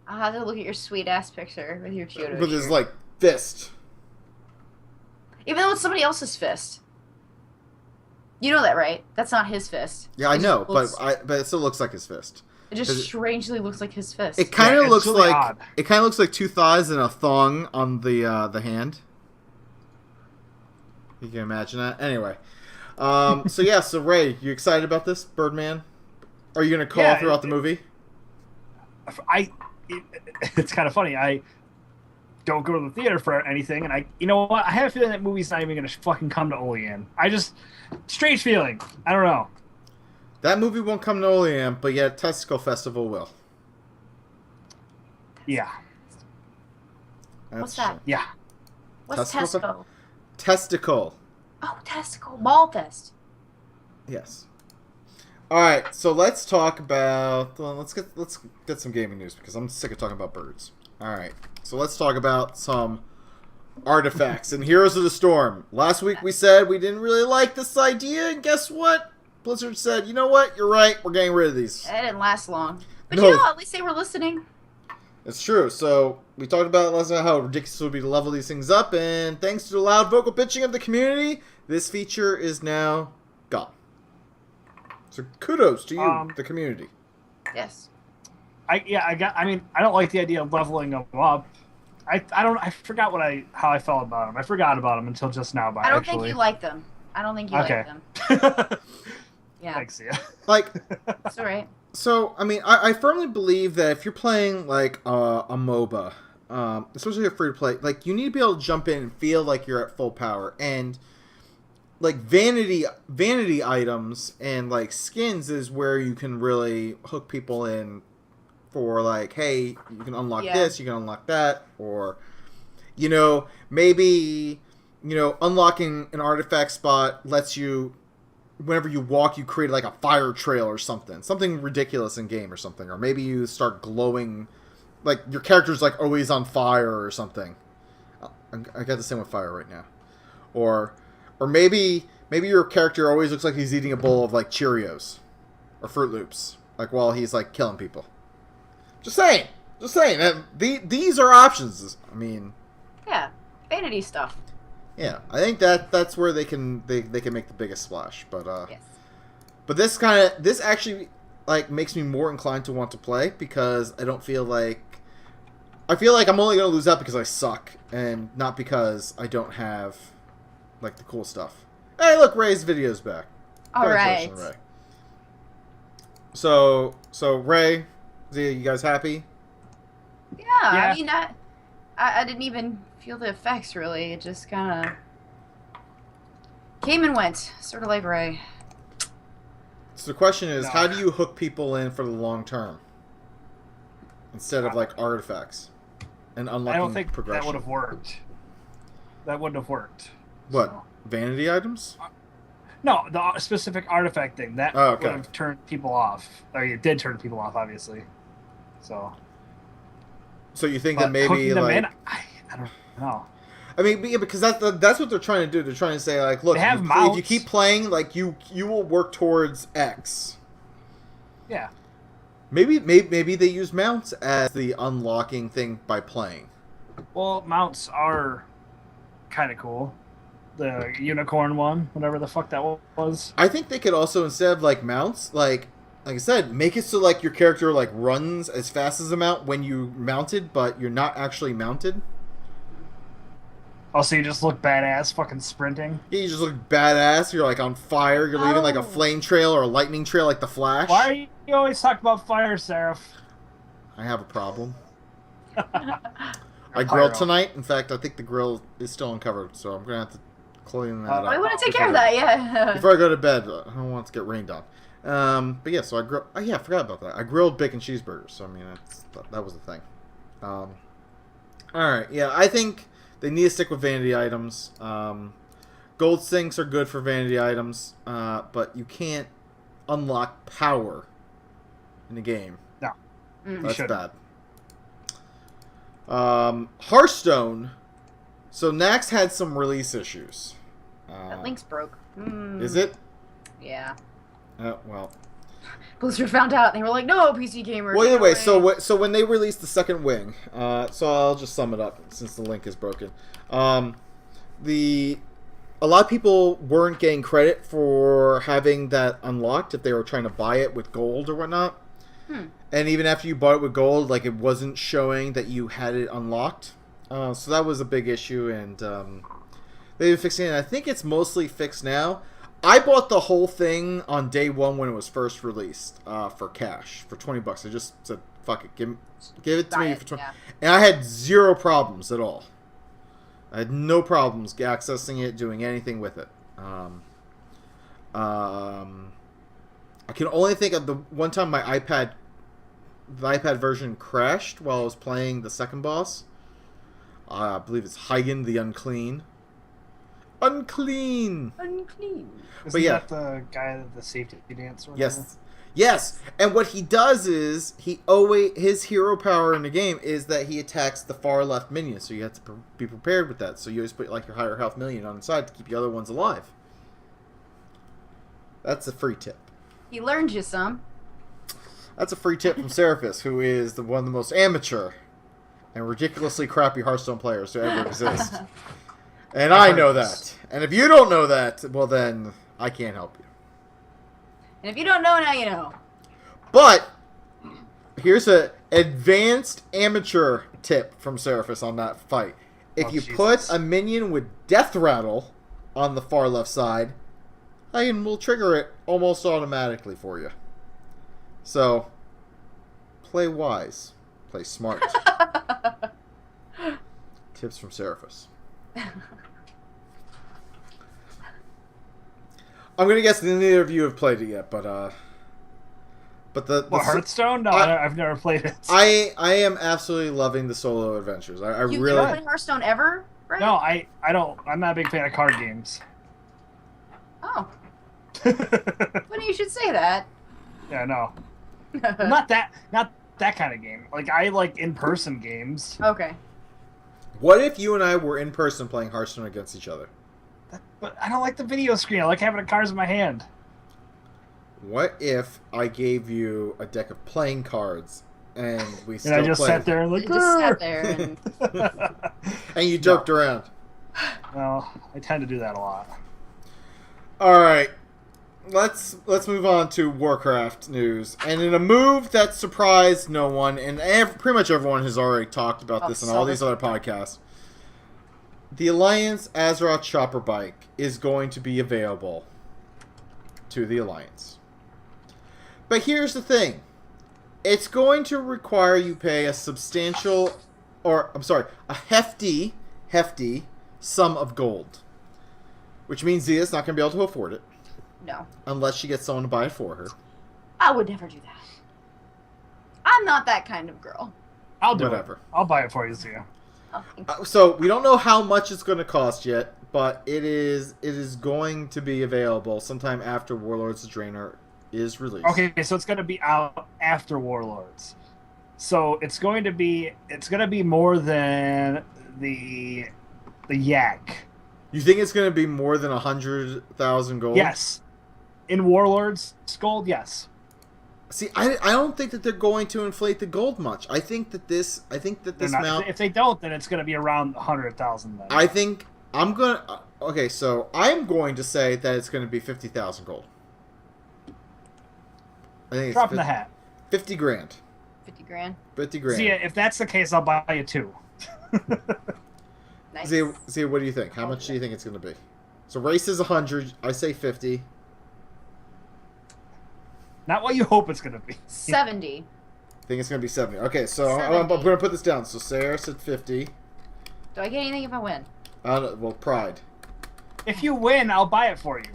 I'll have to look at your sweet-ass picture with your Kyoto With his, shirt. fist. Even though it's somebody else's fist. You know that, right? That's not his fist. Yeah, I It know, just looks- but it still looks like his fist. It just strangely looks like his fist. It kind of it's looks really like odd. it kind of looks like two thighs and a thong on the hand. You can imagine that. Anyway, so yeah, so Ray, you excited about this Birdman? Are you gonna call throughout the movie? It's kind of funny. I don't go to the theater for anything, and you know what? I have a feeling that movie's not even gonna fucking come to Olean. Strange feeling. I don't know. That movie won't come to Olean, but yet Testicle Festival will. Yeah. What's that? Yeah. What's Testicle? Tesco? Testicle. Oh, Testicle. Ball Fest. Yes. All right, so let's talk about. Let's get some gaming news because I'm sick of talking about birds. All right, so let's talk about some artifacts and Heroes of the Storm. Last week we said we didn't really like this idea, and guess what? Blizzard said, you know what? You're right. We're getting rid of these. It didn't last long. But No. you know, at least they were listening. It's true. So we talked about last night how ridiculous it would be to level these things up, and thanks to the loud vocal pitching of the community, this feature is now gone. So kudos to you, the community. Yes. I don't like the idea of leveling them up. I forgot how I felt about them. I forgot about them until just now. I don't think you like them. I don't think you like them. Yeah. Thanks, yeah. Like, That's all right. so, I mean, I firmly believe that if you're playing, like, a MOBA, especially a free-to-play, like, you need to be able to jump in and feel like you're at full power. And, like, vanity items and, like, skins is where you can really hook people in for, like, hey, you can unlock this, you can unlock that, or, you know, maybe, you know, unlocking an artifact spot lets you, whenever you walk, you create like a fire trail or something ridiculous in game or something, or maybe you start glowing, like your character's like always on fire or something. I got the same with fire right now, or maybe your character always looks like he's eating a bowl of like Cheerios or Fruit Loops, like while he's like killing people. Just saying. These are options. I mean, yeah, vanity stuff. Yeah, I think that's where they can make the biggest splash. But yes. But this actually like makes me more inclined to want to play because I feel like I'm only gonna lose out because I suck and not because I don't have like the cool stuff. Hey, look, Ray's video's back. All right. Ray. So Ray, Zia, you guys happy? Yeah, I mean, I didn't even feel the effects really. It just kind of came and went, sort of like Ray. So the question is, how do you hook people in for the long term instead of like artifacts and unlocking I don't think progression? that would have worked. That wouldn't have worked. What? So. Vanity items? No, the specific artifact thing that would have turned people off. Or it did turn people off, obviously. So you think that maybe like I don't know. I mean, because that's what they're trying to do. They're trying to say like, look, if you keep playing, like you will work towards X. Yeah. Maybe they use mounts as the unlocking thing by playing. Well, mounts are kind of cool. The unicorn one, whatever the fuck that was. I think they could also, instead of like mounts, like I said, make it so like your character like runs as fast as a mount when you mounted, but you're not actually mounted. Oh, so you just look badass fucking sprinting? Yeah, you just look badass. You're like on fire. You're leaving like a flame trail or a lightning trail like the Flash. Why are you always talking about fire, Seraph? I have a problem. I grilled tonight. In fact, I think the grill is still uncovered, so I'm going to have to clean that up. I want to take care of that, yeah. Before I go to bed, I don't want it to get rained on. But yeah, so I grilled. Oh, yeah, I forgot about that. I grilled bacon cheeseburgers, so I mean, that was the thing. Alright, yeah, I think they need to stick with vanity items. Gold sinks are good for vanity items, but you can't unlock power in the game. No. That's bad. Hearthstone. So Nax had some release issues. That link's broke. Is it? Yeah. Well. Blizzard found out and they were like, no, PC gamers. Well, either way, so when they released the second wing, so I'll just sum it up since the link is broken. The a lot of people weren't getting credit for having that unlocked if they were trying to buy it with gold or whatnot. And even after you bought it with gold, like, it wasn't showing that you had it unlocked. So that was a big issue, and they've been fixing it. And I think it's mostly fixed now. I bought the whole thing on day one when it was first released for cash, for $20. I just said, fuck it, give it to me for 20. And I had zero problems at all. I had no problems accessing it, doing anything with it. I can only think of the one time the iPad version crashed while I was playing the second boss. I believe it's Hagen the Unclean. Unclean! Isn't that the guy that the safety dance? Yes. Yes! And what he does is, his hero power in the game is that he attacks the far left minion, so you have to be prepared with that. So you always put like your higher health minion on the side to keep the other ones alive. That's a free tip. He learned you some. That's a free tip from Seraphis, who is one of the most amateur and ridiculously crappy Hearthstone players to ever exist. And I know that. And if you don't know that, well then, I can't help you. And if you don't know, now you know. But, here's an advanced amateur tip from Seraphis on that fight. If you put a minion with Death Rattle on the far left side, Hagen will trigger it almost automatically for you. So, play wise. Play smart. Tips from Seraphis. I'm gonna guess neither of you have played it yet, but the Hearthstone? No, I've never played it. I am absolutely loving the solo adventures. I You really never played Hearthstone ever, right? No, I don't. I'm not a big fan of card games. Oh. Funny you should say that. Yeah, no. not that kind of game. Like, I like in-person games. Okay. What if you and I were in person playing Hearthstone against each other? But I don't like the video screen. I like having the cards in my hand. What if I gave you a deck of playing cards and we still And I just played? sat there and like, You just sat there and... And you jerked around. Well, I tend to do that a lot. All right, let's move on to Warcraft news. And in a move that surprised no one, and pretty much everyone has already talked about this in all these other podcasts, the Alliance Azeroth Chopper Bike is going to be available to the Alliance. But here's the thing. It's going to require you pay a hefty sum of gold. Which means Zia's not going to be able to afford it. No. Unless she gets someone to buy it for her. I would never do that. I'm not that kind of girl. I'll do Whatever. it. I'll buy it for you, Zia. So we don't know how much it's going to cost yet, but it is going to be available sometime after Warlords of Draenor is released. Okay, so it's going to be out after Warlords. So it's going to be more than the Yak. You think it's going to be more than 100,000 gold? Yes. In Warlords gold, yes. See, I don't think that they're going to inflate the gold much. I think that this mount. If they don't, then it's going to be around 100,000. Then I think I'm going to. Okay, so I'm going to say that it's going to be 50,000 gold. I think it's drop in the hat. 50 grand. 50 grand. 50 grand. Zia, if that's the case, I'll buy you two. Nice. Zia, what do you think? How much do you think it's going to be? So race is 100. I say 50. Not what you hope it's going to be. 70. I think it's going to be 70. Okay, so 70. I'm going to put this down. So Sarah said 50. Do I get anything if I win? Well, pride. If you win, I'll buy it for you.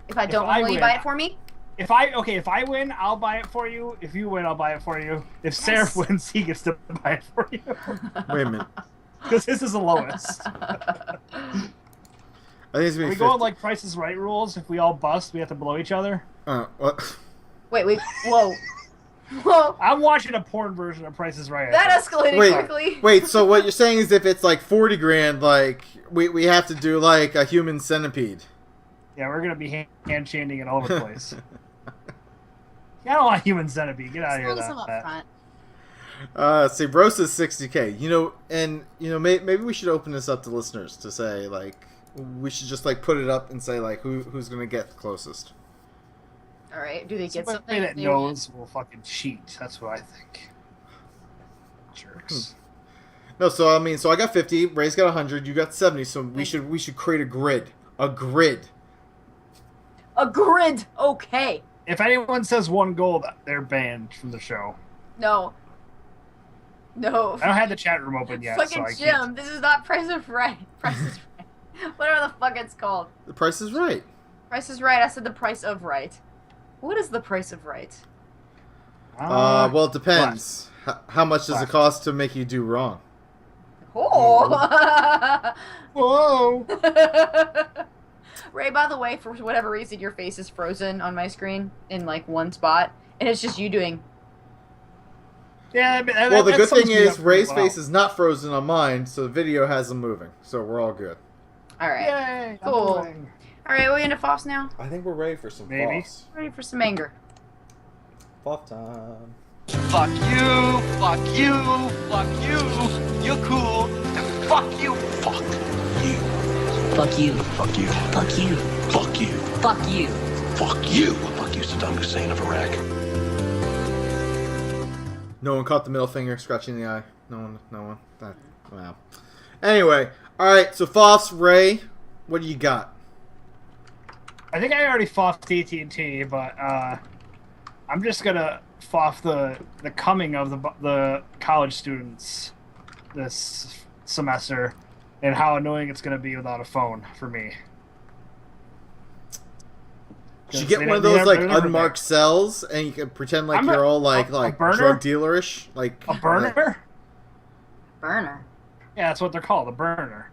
If I don't win, will you buy it for me? If I win, I'll buy it for you. If you win, I'll buy it for you. If Sarah wins, he gets to buy it for you. Wait a minute. Because this is the lowest. I think it's Are we going like Price is Right rules? If we all bust, we have to blow each other? What? Wait, whoa. Whoa. I'm watching a porn version of Price is Right. That escalated quickly. Wait, so what you're saying is if it's like 40 grand, like, we have to do like a human centipede. Yeah, we're going to be hand-chaining it all over the place. I don't want human centipede. Get out of here with that. See, Rose is 60K. Maybe we should open this up to listeners to say, like, we should just like put it up and say like who's gonna get the closest. All right. Do they get Somebody something? that knows will fucking cheat. That's what I think. Jerks. No, so I mean, so I got 50. Ray's got 100. You got 70. So we should create a grid. A grid. A grid. Okay. If anyone says 1 gold, they're banned from the show. No. No. I don't have the chat room open yet, Fucking so I Jim, can't. this is not Price is Right. Price is Right. Whatever the fuck it's called. The Price is Right. Price is Right. I said the price of right. What is the price of right? Well, it depends. How much does it cost to make you do wrong? Oh. Whoa. Ray, by the way, for whatever reason, your face is frozen on my screen in like one spot, and it's just you doing. Yeah. Well, the good thing is Ray's face is not frozen on mine, so the video has him moving, so we're all good. All right. Yay, cool. All right, we into FOFFs now? I think we're ready for some Maybe. FOFFs. Ready for some anger. FOFF time. Fuck you, fuck you, fuck you. You're cool. Fuck you, fuck you. Fuck you. Fuck you. Fuck you. Fuck you. Fuck you. Fuck you. Fuck you, Saddam Hussein of Iraq. No one caught the middle finger scratching the eye. No one. Wow. Anyway, alright, so FOFFs, Ray, what do you got? I think I already FOFFed AT&T, but I'm just gonna FOFF the coming of the college students this semester and how annoying it's gonna be without a phone for me. Did you get one of those like unmarked cells and you can pretend like you're all like drug dealerish, like a burner? Burner. Yeah, that's what they're called, a burner.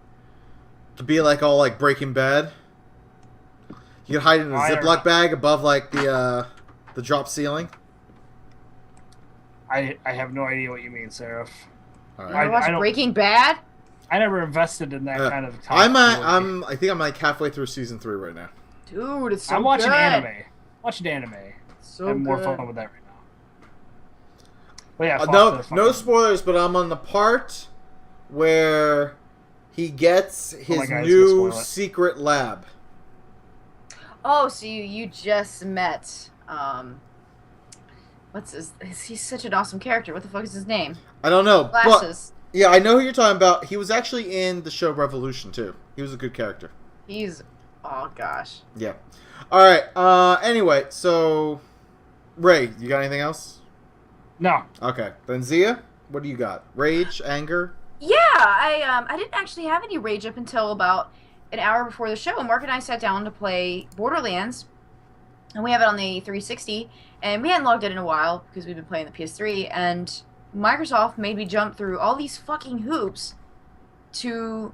To be like all like Breaking Bad. You can hide it in a Ziploc bag above like the drop ceiling. I have no idea what you mean, Seraph. All You ever watched Breaking Bad? I never invested in that kind of. I think I'm like halfway through season 3 right now. Dude, it's so I'm watching good. anime. Watching anime. So I have more good. fun with that right now. But yeah, no spoilers, but I'm on the part where he gets his new secret lab. Oh, so you just met he's such an awesome character. What the fuck is his name? I don't know. Glasses. But, yeah, I know who you're talking about. He was actually in the show Revolution too. He was a good character. Oh gosh. Yeah. Alright, anyway, so Ray, you got anything else? No. Okay. Then Zia, what do you got? Rage, anger? Yeah, I didn't actually have any rage up until about an hour before the show. Mark and I sat down to play Borderlands, and we have it on the 360, and we hadn't logged in a while because we've been playing the PS3, and Microsoft made me jump through all these fucking hoops to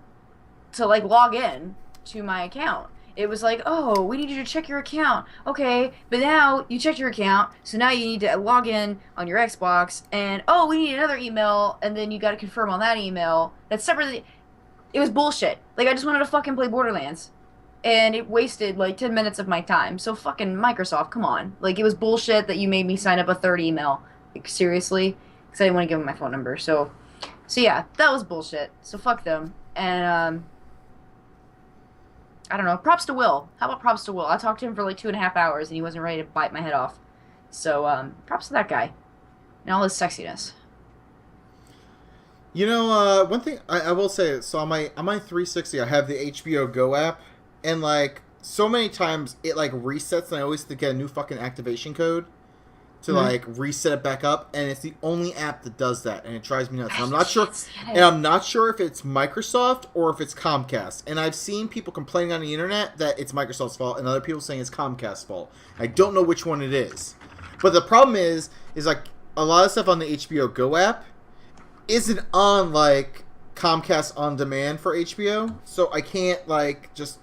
like log in to my account. It was like, oh, we need you to check your account. Okay, but now you checked your account, so now you need to log in on your Xbox, and oh, we need another email, and then you got to confirm on that email. That's separately. It was bullshit. Like, I just wanted to fucking play Borderlands, and it wasted like 10 minutes of my time. So fucking Microsoft, come on. Like, it was bullshit that you made me sign up a third email. Like, seriously? Because I didn't want to give them my phone number. So yeah, that was bullshit. So fuck them. And I don't know. Props to Will. How about props to Will? I talked to him for like 2.5 hours, and he wasn't ready to bite my head off. So props to that guy and all his sexiness. You know, one thing I will say, so on my 360, I have the HBO Go app, and like so many times it like resets, and I always have to get a new fucking activation code to like reset it back up, and it's the only app that does that, and it drives me nuts. And I'm not sure if it's Microsoft or if it's Comcast. And I've seen people complaining on the internet that it's Microsoft's fault, and other people saying it's Comcast's fault. I don't know which one it is, but the problem is like a lot of stuff on the HBO Go app isn't on like Comcast On Demand for HBO, so I can't like just.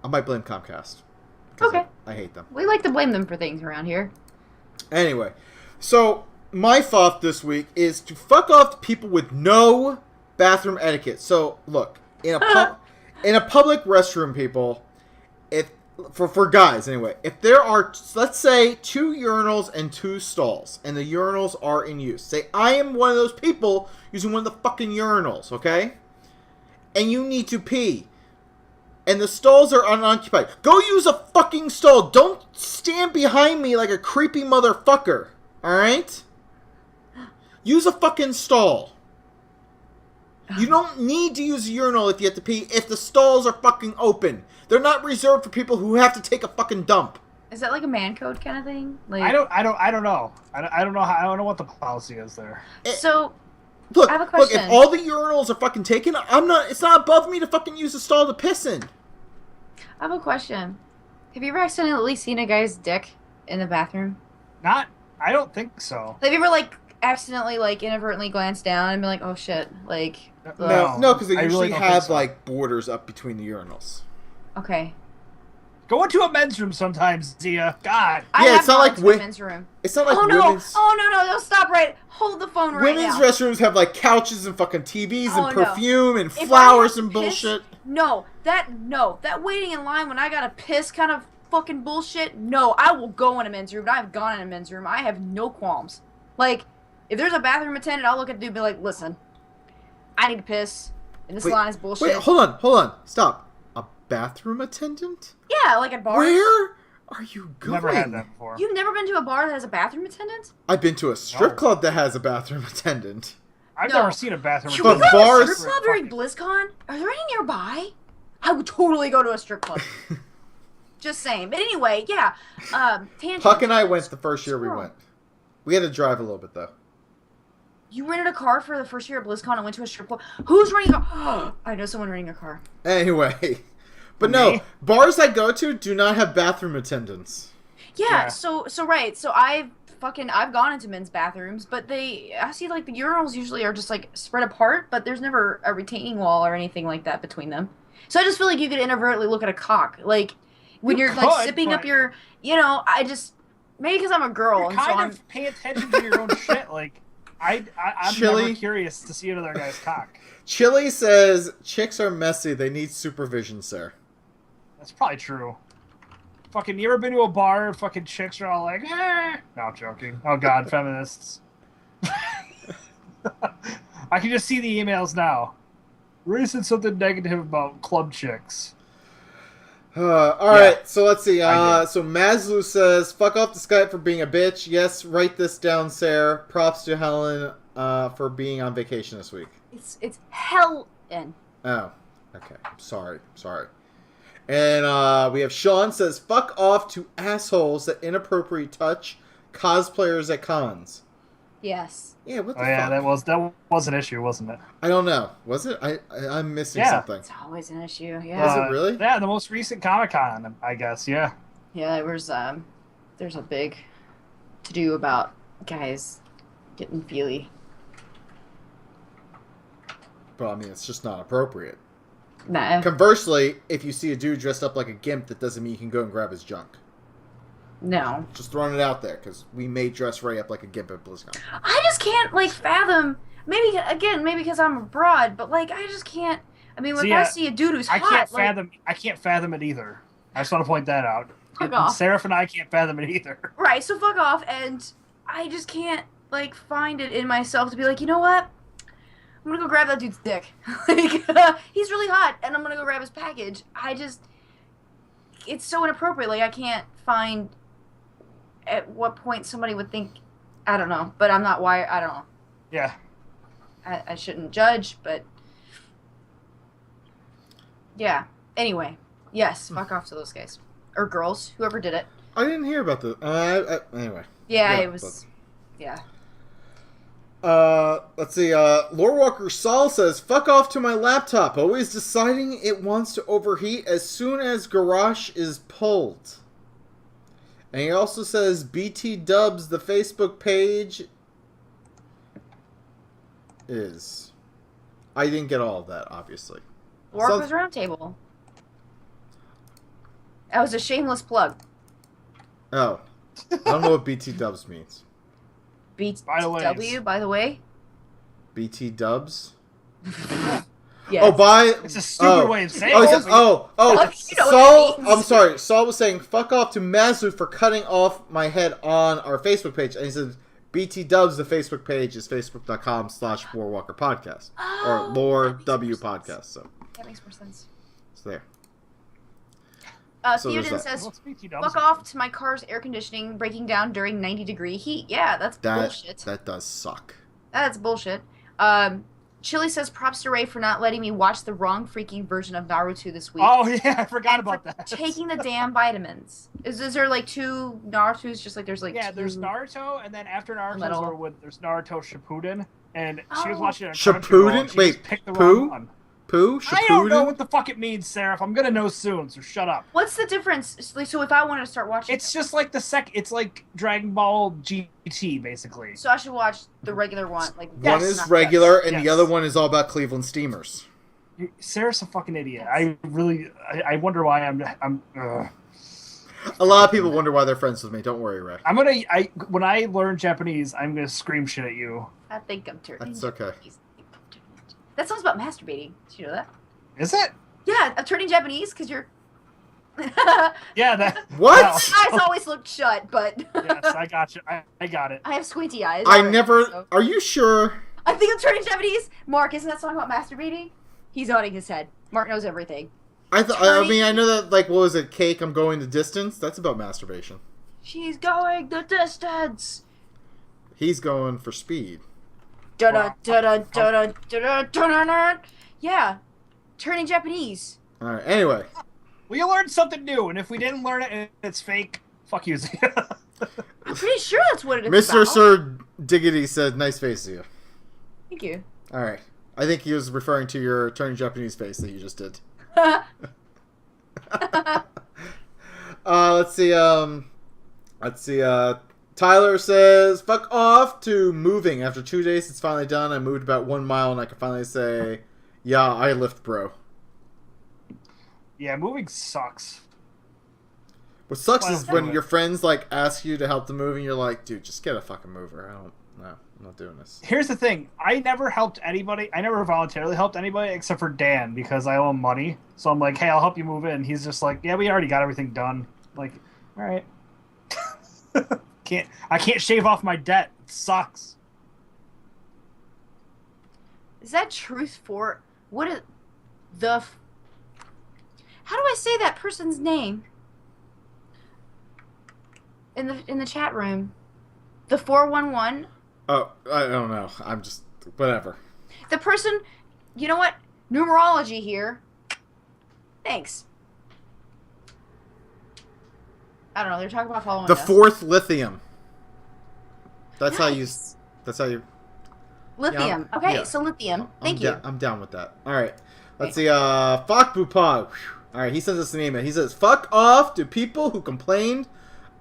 I might blame Comcast. Okay. I hate them. We like to blame them for things around here. Anyway, so my FOFF this week is to fuck off to people with no bathroom etiquette. So look, in a public restroom, people, if for guys anyway, if there are, let's say, 2 urinals and 2 stalls, and the urinals are in use. Say I am one of those people using one of the fucking urinals, okay? And you need to pee. And the stalls are unoccupied. Go use a fucking stall. Don't stand behind me like a creepy motherfucker. Alright? Use a fucking stall. You don't need to use a urinal if you have to pee if the stalls are fucking open. They're not reserved for people who have to take a fucking dump. Is that like a man code kind of thing? Like I don't know. I don't know I don't know what the policy is there. So Look, I have a question. if all the urinals are fucking taken, it's not above me to fucking use a stall to piss in. I have a question. Have you ever accidentally seen a guy's dick in the bathroom? I don't think so. Have you ever like accidentally like inadvertently glanced down and been like, oh shit, like No, because they I usually really don't have think so. like borders up between the urinals. Okay. Go into a men's room sometimes, Zia. God. Yeah, it's not like men's room. It's not like oh no! women's. Oh no! Don't stop! Right, hold the phone right Women's now. restrooms have like couches and fucking TVs Oh, and no. perfume and If I flowers have and to piss- bullshit. No, that waiting in line when I gotta piss kind of fucking bullshit. No, I will go in a men's room. And I've gone in a men's room. I have no qualms. Like, if there's a bathroom attendant, I'll look at the dude and be like, listen, I need to piss, and this line is bullshit. Wait, hold on, stop. A bathroom attendant? Yeah, like at bars. Where are you going? Never had that before. You've never been to a bar that has a bathroom attendant? I've been to a strip club that has a bathroom attendant. I've No. never seen a bathroom. Should we But go bars- to a strip club during BlizzCon? Are there any nearby? I would totally go to a strip club. Just saying. But anyway, yeah. Tangent. Huck and I went the first year we Squirrel. went. We had to drive a little bit though. You rented a car for the first year at BlizzCon and went to a strip club? Who's renting a car? I know someone renting a car. Anyway, but no, bars I go to do not have bathroom attendants. Yeah, so right. So I've gone into men's bathrooms, but I see like the urinals usually are just like spread apart, but there's never a retaining wall or anything like that between them. So I just feel like you could inadvertently look at a cock. Like when You you're like could, sipping up but- your, I just, maybe because I'm a girl. You're and so kind of pay attention to your own shit. Like, I'm Chili. never curious to see another guy's cock. Chili says chicks are messy. They need supervision, sir. That's probably true. Fucking, you ever been to a bar and fucking chicks are all like, eh? No, I'm joking. Oh god, feminists. I can just see the emails now. Ray said something negative about club chicks. Alright, so let's see. I did. So Maslow says, fuck off the Skype for being a bitch. Yes, write this down, Sarah. Props to Helen for being on vacation this week. It's Helen. Oh, okay. Sorry. And we have Sean says, fuck off to assholes that inappropriate touch cosplayers at cons. Yes. Yeah, what the Oh yeah, fuck? that was an issue, wasn't it? I don't know. Was it? I'm missing Yeah. something. It's always an issue. Yeah. Is it really? Yeah, the most recent Comic-Con, I guess, yeah. Yeah, there was there's a big to do about guys getting feely. But I mean, it's just not appropriate. No. Conversely, if you see a dude dressed up like a gimp, that doesn't mean you can go and grab his junk. No. Just throwing it out there, because we may dress Ray up like a gimp at BlizzCon. I just can't like fathom. Maybe because I'm a broad, but like I just can't. I mean, when I see a dude who's hot, I can't fathom it either. I just want to point that out. Fuck off. Seraph and I can't fathom it either. Right, so fuck off, and I just can't like find it in myself to be like, you know what? I'm gonna go grab that dude's dick. Like, he's really hot, and I'm gonna go grab his package. It's so inappropriate. Like, I can't find at what point somebody would think, I don't know, but I'm not wired. I don't know. Yeah. I shouldn't judge, but yeah. Anyway, yes, fuck off to those guys or girls, whoever did it. I didn't hear about the. Anyway. Yeah, it was. Yeah. Let's see. Lorewalker Saul says, "Fuck off to my laptop. Always deciding it wants to overheat as soon as garage is pulled." And he also says, "BT Dubs, the Facebook page is." I didn't get all of that, obviously. Warcraft Roundtable. That was a shameless plug. Oh, I don't know what BT Dubs means. BTW, by the way. BT Dubs. Yes. Oh, buy. It's a stupid way of saying Oh, it. he said, oh. You know what Saul. that means. I'm sorry. Saul was saying, "Fuck off to Mazu for cutting off my head on our Facebook page," and he said, "BT Dubs, the Facebook page is facebook.com/LoreWalkerPodcast or Lore W Podcast." So That makes more sense. it's there. So Theoden there's that. says, "Fuck off to my car's air conditioning breaking down during 90-degree heat." Yeah, that's bullshit. That does suck. That's bullshit. Chili says, "Props to Ray for not letting me watch the wrong freaking version of Naruto this week." Oh yeah, I forgot about that. Taking the damn vitamins. Is there like two Naruto's? Just like there's like there's Naruto, and then after Naruto's Middle. over with, there's Naruto Shippuden, and she was Oh. watching it on Shippuden? Crunchyroll, and she Wait, just picked the Pooh? wrong one. Pooh? I don't know Shippuden? what the fuck it means, Seraph. I'm gonna know soon, so shut up. What's the difference? So if I wanted to start watching, It's just like it's like Dragon Ball GT, basically. so I should watch the regular one. Like One is regular, and the other one is all about Cleveland Steamers. Sarah's a fucking idiot. I wonder why I'm. A lot of people wonder why they're friends with me. Don't worry, Ray. When I learn Japanese, I'm gonna scream shit at you. I think I'm turning. That's okay. That song's about masturbating. Did you know that? Is it? Yeah, I'm turning Japanese because you're. Yeah, that. What? Wow. Eyes always look shut, but. Yes, I got you. I got it. I have squinty eyes. I already, never. so- Are you sure? I think I'm turning Japanese. Mark, isn't that song about masturbating? He's nodding his head. Mark knows everything. I mean, I know that, like, what was it? Cake, I'm going the distance? That's about masturbation. She's going the distance. He's going for speed. Yeah, turning Japanese. Alright, anyway. We learned something new, and if we didn't learn it and it's fake, fuck you. I'm pretty sure that's what it is. Mr. About. Sir Diggity said, "Nice face to you." Thank you. Alright. I think he was referring to your turning Japanese face that you just did. Let's see, Tyler says, "Fuck off to moving. After 2 days, it's finally done. I moved about 1 mile, and I can finally say, yeah, I lift, bro." Yeah, moving sucks. What sucks Well, is when your friends, like, ask you to help them move, and you're like, dude, just get a fucking mover. I'm not doing this. Here's the thing. I never helped anybody. I never voluntarily helped anybody except for Dan because I owe him money. So I'm like, hey, I'll help you move in. He's just like, yeah, we already got everything done. Like, all right. I can't shave off my debt. It sucks. Is that truth for what is the? How do I say that person's name? In the chat room, the 411. Oh, I don't know. I'm just whatever. The person, you know what? Numerology here. Thanks. I don't know. They're talking about following The us. fourth lithium. That's Nice. That's how you. Lithium. Yeah, Okay, yeah. so lithium. Thank you. I'm down with that. All right. Let's see. Fuck Bupog. All right. He sends us an email. He says, "Fuck off to people who complained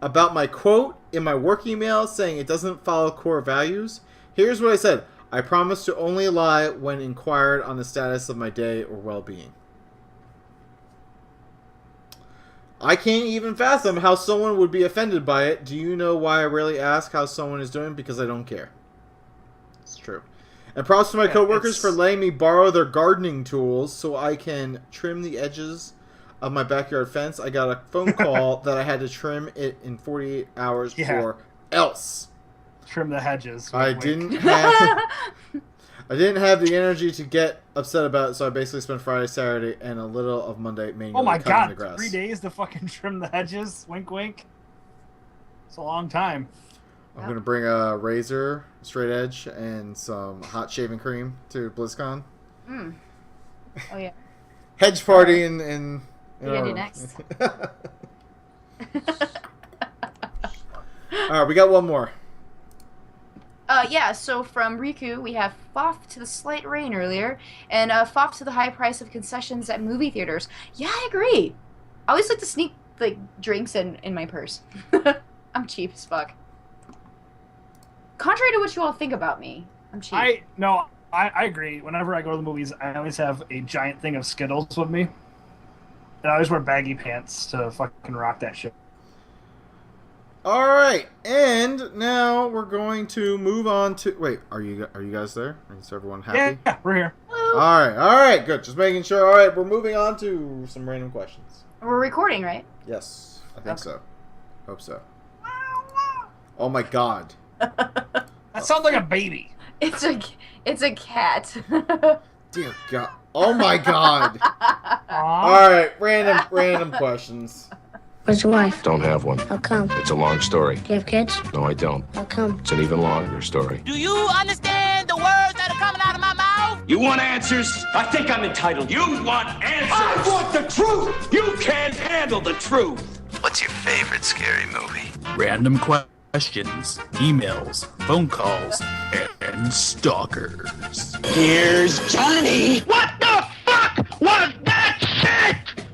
about my quote in my work email saying it doesn't follow core values. Here's what I said. I promise to only lie when inquired on the status of my day or well-being." I can't even fathom how someone would be offended by it. Do you know why I rarely ask how someone is doing? Because I don't care. It's true. And props to my coworkers for letting me borrow their gardening tools so I can trim the edges of my backyard fence. I got a phone call that I had to trim it in 48 hours or else. Trim the hedges. I didn't have the energy to get upset about it, so I basically spent Friday, Saturday, and a little of Monday manually Oh my cutting god, the grass. 3 days to fucking trim the hedges? Wink, wink. It's a long time. I'm going to bring a razor, straight edge, and some hot shaving cream to BlizzCon. Mm. Oh yeah. Hedge party in What are you gonna do next? Alright, we got one more. Yeah, so from Riku, we have FOFF to the slight rain earlier, and FOFF to the high price of concessions at movie theaters. Yeah, I agree. I always like to sneak, like, drinks in my purse. I'm cheap as fuck. Contrary to what you all think about me, I'm cheap. I agree. Whenever I go to the movies, I always have a giant thing of Skittles with me. And I always wear baggy pants to fucking rock that shit. Alright, and now we're going to move on to... Wait, are you guys there? Is everyone happy? Yeah, we're here. All right, good. Just making sure. All right, we're moving on to some random questions. We're recording, right? Yes, I think so. Hope so. Oh my god. That sounds like a baby. It's a cat. Dear God. Oh my god. All right, random questions. Where's your wife? Don't have one. How come? It's a long story. Do you have kids? No, I don't. How come? It's an even longer story. Do you understand the words that are coming out of my mouth? You want answers? I think I'm entitled. You want answers? I want the truth! You can't handle the truth! What's your favorite scary movie? Random questions, emails, phone calls, and stalkers. Here's Johnny! What the fuck was that shit?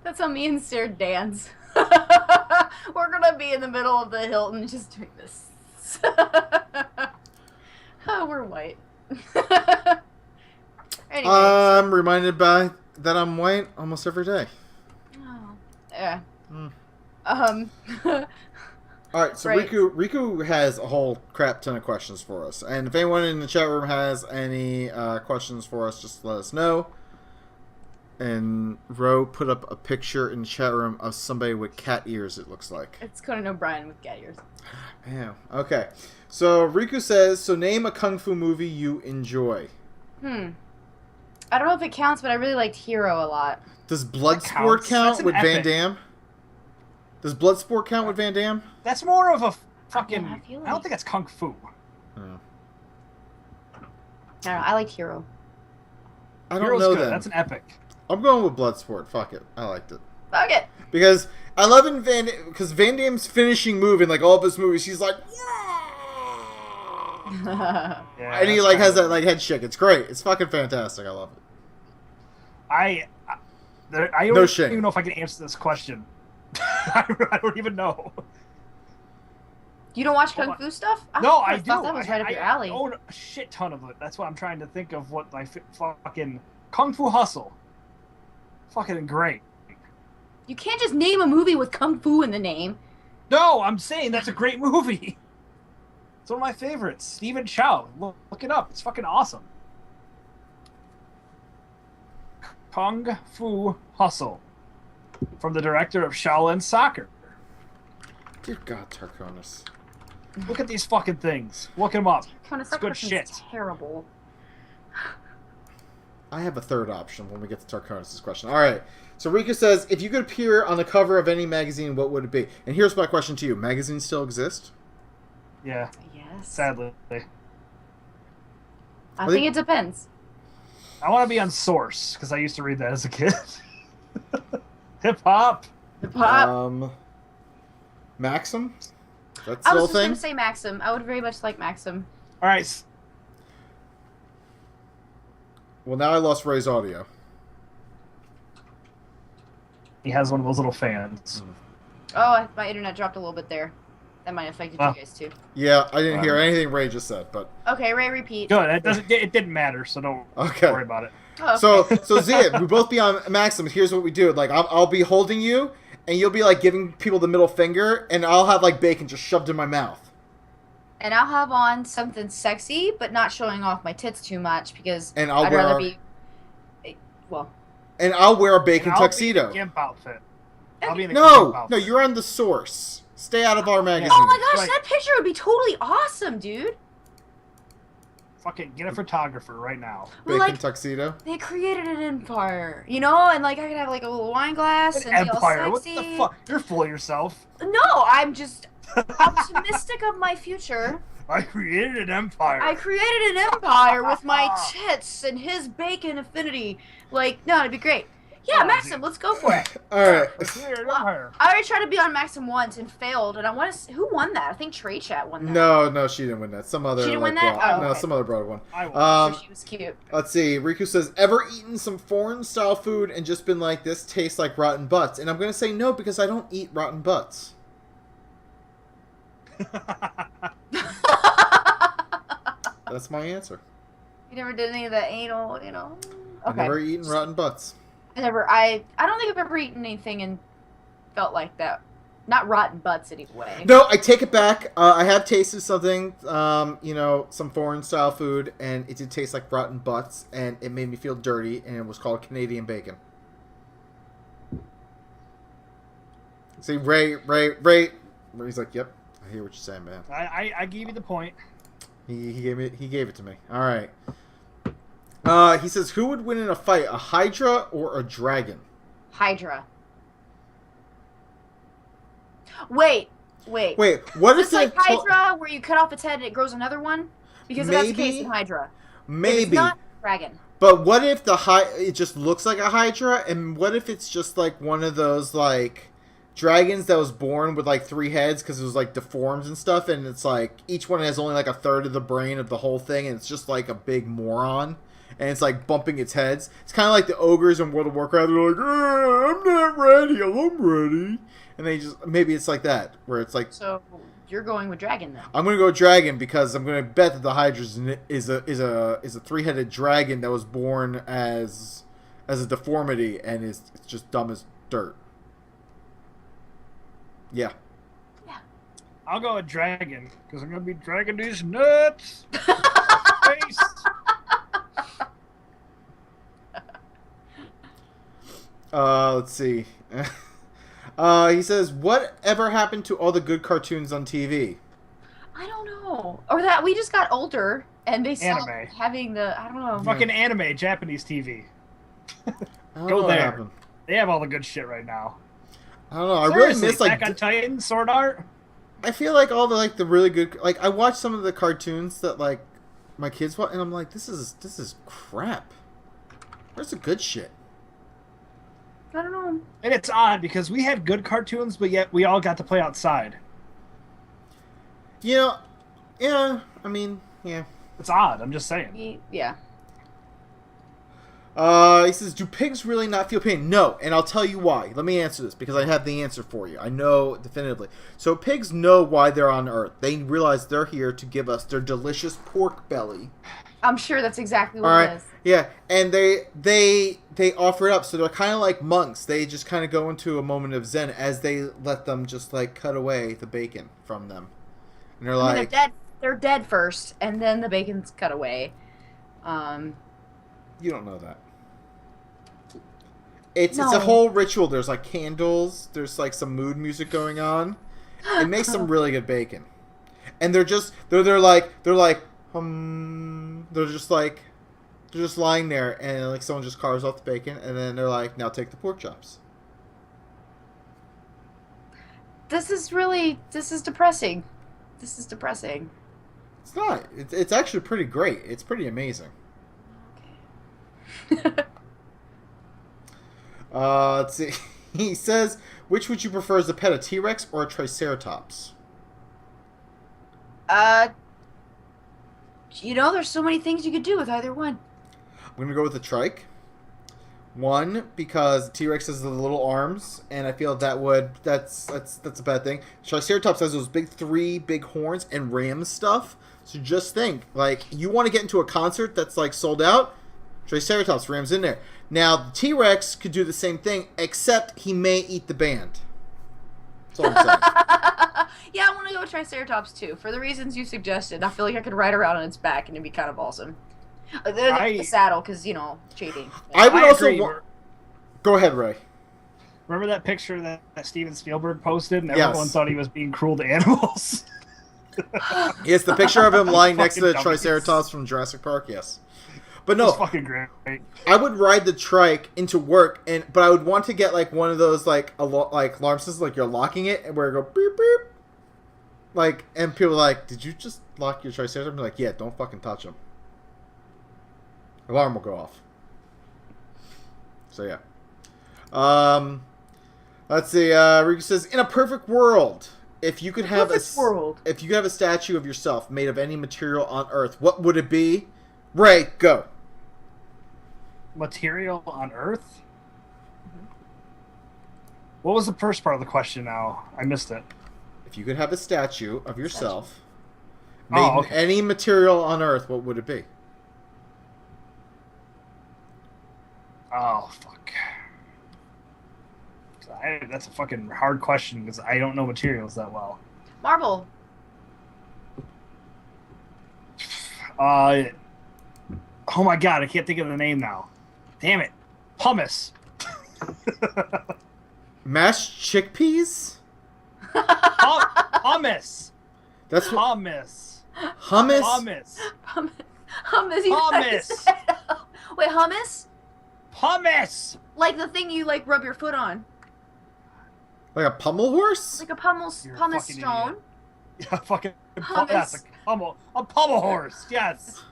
That's how me and Sarah dance. We're gonna be in the middle of the Hilton just doing this. Oh, we're white. Anyways. I'm reminded by that I'm white almost every day. Oh, yeah. All right, so Right. Riku has a whole crap ton of questions for us, and if anyone in the chat room has any questions for us, just let us know. And Ro put up a picture in the chat room of somebody with cat ears, it looks like. It's Conan O'Brien with cat ears. Yeah. Okay. So Riku says, so name a kung fu movie you enjoy. I don't know if it counts, but I really liked Hero a lot. Does Bloodsport count with Van Damme? Does Bloodsport count with Van Damme? That's more of a fucking... Yeah, I don't think that's kung fu. Oh. I don't know. I liked Hero. I don't Hero's know good. that. That's an epic. I'm going with Bloodsport. Fuck it. I liked it. Fuck it. Because I love because Van Damme's finishing move in like all of his movies, he's like, Yeah, and he like has that like head shake. It's great. It's fucking fantastic. I love it. I No don't shame. even know if I can answer this question. I don't even know. You don't watch kung fu stuff? No, I do. thought that was right up your alley. I own a shit ton of it. That's what I'm trying to think of. What my fucking Kung Fu Hustle. Fucking great. You can't just name a movie with kung fu in the name. No, I'm saying that's a great movie. It's one of my favorites. Stephen Chow. Look it up. It's fucking awesome. Kung Fu Hustle. From the director of Shaolin Soccer. Dear God, Tarkonis. Look at these fucking things. Look them up. It's good shit. Terrible. I have a third option when we get to Tarkonis' question. All right. So Rika says, if you could appear on the cover of any magazine, what would it be? And here's my question to you. Magazines still exist? Yeah. Yes. Sadly. I think it depends. I want to be on Source, because I used to read that as a kid. Hip-hop. Hip-hop. Maxim? That's I the was whole just thing? going to say Maxim. I would very much like Maxim. All right. Well, now I lost Ray's audio. He has one of those little fans. Oh, my internet dropped a little bit there. That might have affected you guys too. Yeah, I didn't hear anything Ray just said, but... Okay, Ray, repeat. Good. It didn't matter, so don't worry about it. Oh, okay. So Zia, we both be on Maxim. Here's what we do. Like, I'll be holding you, and you'll be, like, giving people the middle finger, and I'll have, like, bacon just shoved in my mouth. And I'll have on something sexy, but not showing off my tits too much, because And I'd rather be... Well... And I'll wear a bacon tuxedo. Be in a gimp outfit. I'll be in a gimp No, outfit. you're on the Source. Stay out of our magazine. Oh my gosh, that picture would be totally awesome, dude. Fucking get a photographer right now. Bacon Like, tuxedo. They created an empire, you know, and like I could have like a little wine glass and be all Empire. What sexy. the fuck? You're full of yourself. No, I'm just optimistic of my future. I created an empire. I created an empire with my tits and his bacon affinity. Like, no, it'd be great. Yeah, Maxim, let's go for it. All right. I already tried to be on Maxim once and failed, and I want to. Who won that? I think Trey Chat won that. No, she didn't win that. Some other. She didn't win like, that? Oh, No, okay. some other broad one. I won. She was cute. Let's see. Riku says, ever eaten some foreign style food and just been like, this tastes like rotten butts? And I'm going to say no because I don't eat rotten butts. That's my answer. You never did any of the anal, you know? I've never eaten rotten butts. I don't think I've ever eaten anything and felt like that Not rotten butts anyway. No, I take it back. I have tasted something, some foreign style food, and it did taste like rotten butts, and it made me feel dirty, and it was called Canadian bacon. See, Ray, he's like, yep, I hear what you're saying, man. I gave you the point. He gave it to me. All right. He says, who would win in a fight, a Hydra or a dragon? Hydra. Wait. What if it's like Hydra, where you cut off its head and it grows another one? Because that's the case in Hydra. Maybe. It's not dragon. But what if it just looks like a Hydra, and what if it's just like one of those like dragons that was born with like 3 heads because it was like deformed and stuff, and it's like each one has only like a third of the brain of the whole thing, and it's just like a big moron, and it's like bumping its heads. It's kind of like the ogres in World of Warcraft. They're like, I'm not ready. I'm ready. And they just, maybe it's like that, where it's like... So, you're going with dragon, then? I'm going to go dragon, because I'm going to bet that the Hydra is a 3-headed dragon that was born as a deformity, and it's just dumb as dirt. Yeah. I'll go with dragon, because I'm going to be dragging these nuts. Face. Let's see. He says, whatever happened to all the good cartoons on TV? I don't know. Or that we just got older and they stopped Anime. having the, I don't know. Fucking anime, Japanese TV. Go there. They have all the good shit right now. I don't know. I Seriously, really miss like Attack on Titan, Sword Art. I feel like all the really good, like I watched some of the cartoons that like my kids watch, and I'm like, this is crap. Where's the good shit? I don't know. And it's odd because we had good cartoons, but yet we all got to play outside. Yeah. I mean, yeah. It's odd. I'm just saying. Yeah. He says, do pigs really not feel pain? No, and I'll tell you why. Let me answer this, because I have the answer for you. I know definitively. So pigs know why they're on Earth. They realize they're here to give us their delicious pork belly. I'm sure that's exactly what it is. Yeah, and they offer it up, so they're kind of like monks. They just kind of go into a moment of zen as they let them just like cut away the bacon from them. And they're like, they're dead first, and then the bacon's cut away. You don't know that. It's a whole ritual. There's like candles. There's like some mood music going on. It makes some really good bacon. And they're just lying there, and like someone just carves off the bacon, and then they're like, now take the pork chops. This is depressing. This is depressing. It's not. It's actually pretty great. It's pretty amazing. Okay. Let's see. He says, which would you prefer as a pet, a T-Rex or a Triceratops? There's so many things you could do with either one. I'm going to go with the trike. One, because T-Rex has the little arms, and I feel that's a bad thing. Triceratops has those three big horns and ram stuff. So just think, like, you want to get into a concert that's like sold out, Triceratops rams in there. Now, the T-Rex could do the same thing, except he may eat the band. That's all I'm saying. Yeah, I want to go with Triceratops too, for the reasons you suggested. I feel like I could ride around on its back and it'd be kind of awesome. The saddle, because, cheating. I would also Go ahead, Ray. Remember that picture that Steven Spielberg posted, and everyone thought he was being cruel to animals? Yes, the picture of him lying next to the Triceratops from Jurassic Park, yes. But no, it's fucking great. I would ride the trike into work, but I would want to get like one of those like alarm systems, like you're locking it, and where it go beep beep, like, and people are like, did you just lock your Triceratops? I'm like, yeah, don't fucking touch him. Alarm will go off. So yeah. Let's see. Riku says, in a perfect world, if you could have a statue of yourself made of any material on Earth, what would it be? Ray, go. Material on Earth? What was the first part of the question now? I missed it. If you could have a statue of yourself made in any material on Earth, what would it be? Oh, fuck. That's a fucking hard question because I don't know materials that well. Marble. Oh my god, I can't think of the name now. Damn it. Hummus. Mashed chickpeas? Hummus. That's what... Hummus. Hummus? Hummus. Hummus. You Hummus. said. Wait, hummus? Hummus. Like the thing you like rub your foot on. Like a pummel horse? Like a pumice stone. Yeah, fucking Hummus. yes, a pummel horse. Yes.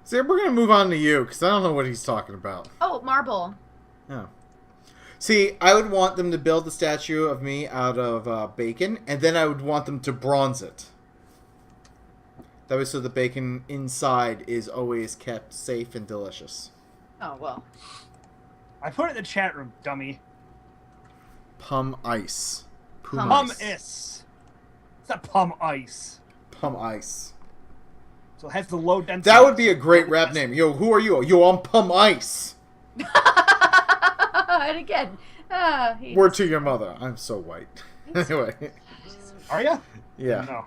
See, we're gonna move on to you because I don't know what he's talking about. Oh, marble. Oh. See, I would want them to build the statue of me out of bacon, and then I would want them to bronze it. That way, so the bacon inside is always kept safe and delicious. Oh, well. I put it in the chat room, dummy. Pum ice. Pum ice. It's not pum ice. Pum ice. So it has the low density. That would be a great rap name. Yo, who are you? Yo, I'm Pum Ice. And again, Word to your mother. I'm so white. Anyway. Are you? Yeah. No.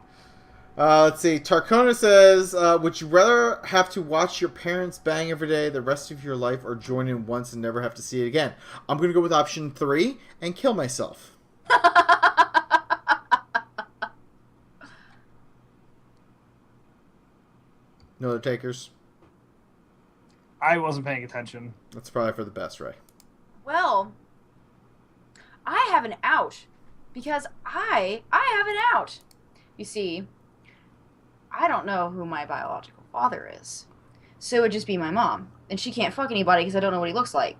Let's see. Tarkona says, would you rather have to watch your parents bang every day the rest of your life or join in once and never have to see it again? I'm going to go with option 3 and kill myself. No other takers? I wasn't paying attention. That's probably for the best, Ray. well, I have an out because I have an out. You see, I don't know who my biological father is, so it would just be my mom, and she can't fuck anybody because I don't know what he looks like.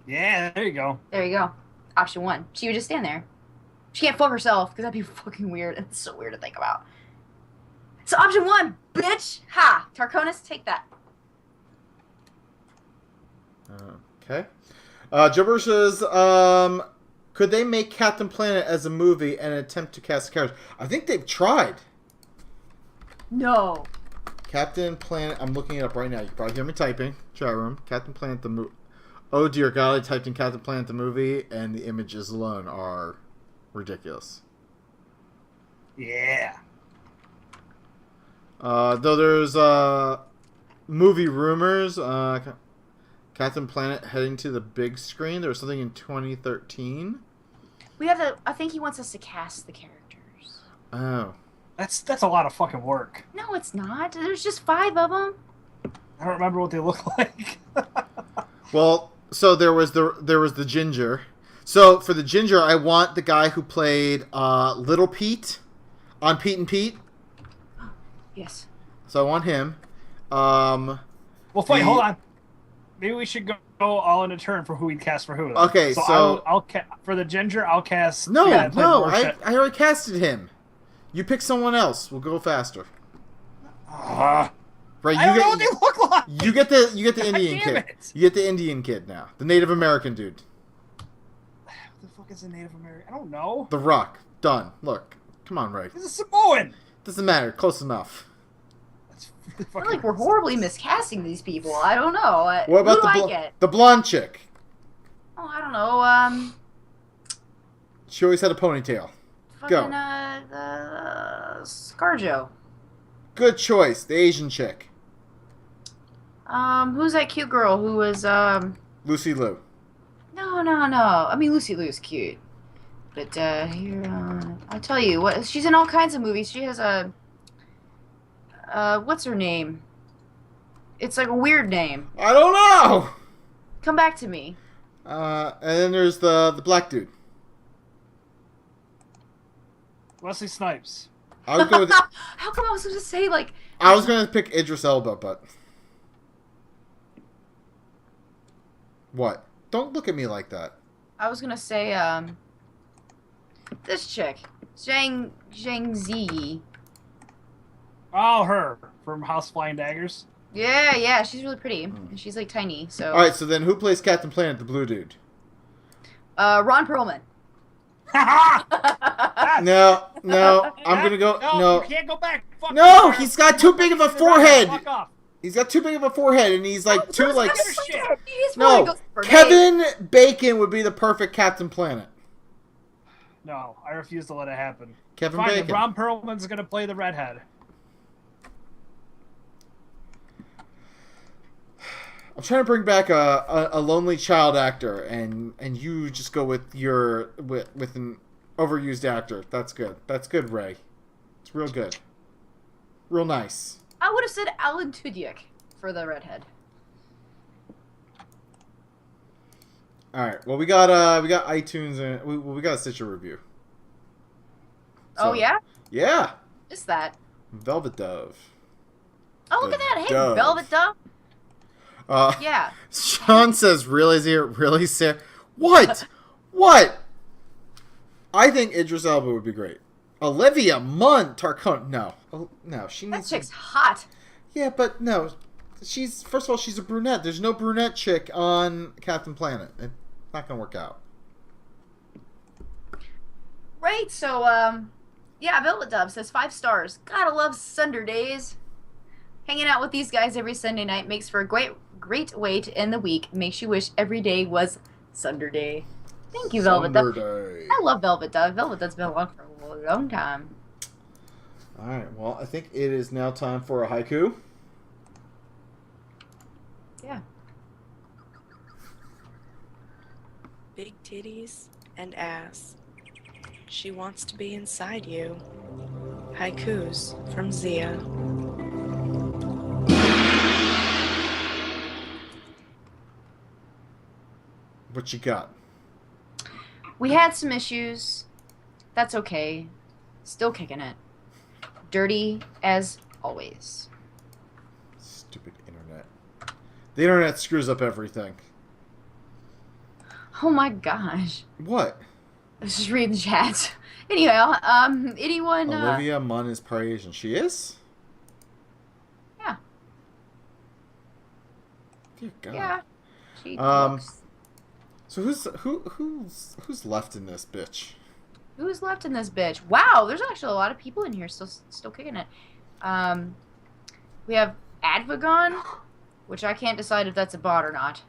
Yeah, there you go. There you go. Option 1. She would just stand there. She can't fuck herself because that'd be fucking weird. It's so weird to think about. So option 1, bitch. Ha. Tarkonis, take that. Okay. Jobber says, could they make Captain Planet as a movie and attempt to cast the characters? I think they've tried. No. Captain Planet, I'm looking it up right now. You can probably hear me typing. Chat room. Captain Planet the movie. Oh dear God, I typed in Captain Planet the movie and the images alone are ridiculous. Yeah. Though there's movie rumors, Captain Planet heading to the big screen. There was something in 2013. We have to. I think he wants us to cast the characters. Oh. That's a lot of fucking work. No, it's not. There's just 5 of them. I don't remember what they look like. Well, so there was the ginger. So for the ginger, I want the guy who played Little Pete on Pete and Pete. Yes. So I want him. Well, wait, hold on. Maybe we should go all in a turn for who we cast for who. Then. Okay, so I'll for the ginger, I'll cast. No, I already casted him. You pick someone else. We'll go faster. Right, I don't know what they look like. You get the Indian kid. It. You get the Indian kid now. The Native American dude. What the fuck is a Native American? I don't know. The Rock. Done. Look. Come on, Ray. He's a Samoan. Doesn't matter. Close enough. I feel like we're horribly miscasting these people. I don't know. What about who do I get? The blonde chick? Oh, I don't know. She always had a ponytail. Fucking, the Scarjo. Good choice. The Asian chick. Who's that cute girl who was, Lucy Liu. No. I mean, Lucy Liu's cute. But, here, I'll tell you, what she's in all kinds of movies. She has a, what's her name? It's like a weird name. I don't know! Come back to me. And then there's the black dude. Wesley Snipes. I would go with... How come I was supposed to say, like... I was going to pick Idris Elba, but... What? Don't look at me like that. I was going to say, this chick. Zhang Ziyi. Oh, her. From House Flying Daggers? Yeah, she's really pretty. And she's, like, tiny, so... Alright, so then who plays Captain Planet, the blue dude? Ron Perlman. No, I'm gonna go. No, you can't go back. Fuck no, he's got too big of a forehead. Fuck off. He's got too big of a forehead, and he's like too like. No, Kevin Bacon would be the perfect Captain Planet. No, I refuse to let it happen. Kevin Fine, Bacon. Ron Perlman's going to play the redhead. I'm trying to bring back a lonely child actor, and you just go with with an overused actor. That's good. That's good, Ray. It's real good. Real nice. I would have said Alan Tudyk for the redhead. All right. Well, we got iTunes and we got a Stitcher review. So, oh yeah. Yeah. Just that. Velvet Dove. Oh, look at that! Hey, Dove. Velvet Dove. Yeah. Sean says, "Really, Zia? Really, Sarah? What? What? I think Idris Elba would be great. Olivia Munn, Tarcon. No, she needs. That chick's hot. Yeah, but no, she's first of all she's a brunette. There's no brunette chick on Captain Planet. It's not gonna work out. Right. So, yeah, Velvet Dove says 5 stars. Gotta love Sunder days. Hanging out with these guys every Sunday night makes for a great way to end the week. Makes you wish every day was Sunder Day. Thank you, Velvet Dove. I love Velvet Dove. Velvet Dove's been along for a long time. All right. Well, I think it is now time for a haiku. Yeah. Big titties and ass. She wants to be inside you. Haikus from Zia. What you got? We had some issues. That's okay. Still kicking it. Dirty as always. Stupid internet. The internet screws up everything. Oh my gosh. What? I was just reading the chat. Anyway, anyone... Olivia Munn is Parisian. She is? Yeah. Dear God. Yeah. She looks... So who's left in this bitch? Who's left in this bitch? Wow, there's actually a lot of people in here still kicking it. We have Advagon, which I can't decide if that's a bot or not.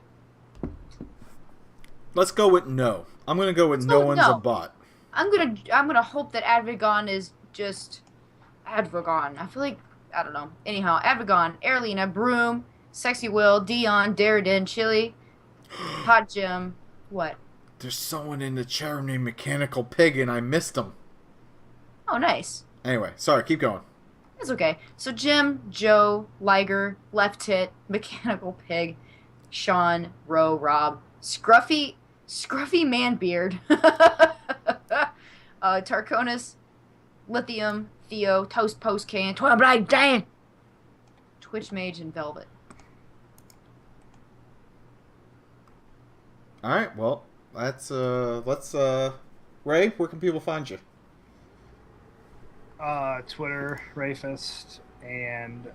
Let's go with no. I'm gonna go with no one's a bot. I'm gonna hope that Advagon is just Advagon. I feel like I don't know. Anyhow, Advagon, Airlina, Broom, Sexy Will, Dion, Dariden, Chili, Hot Jim. What? There's someone in the chair named Mechanical Pig, and I missed him. Oh, nice. Anyway, sorry. Keep going. It's okay. So Jim, Joe, Liger, Left Tit, Mechanical Pig, Sean, Ro, Rob, Scruffy Manbeard, Tarconis, Lithium, Theo, Toast Post Can, Twilight Dan, Twitch Mage, and Velvet. All right. Well, let's Ray, where can people find you? Twitter, Rayfist, and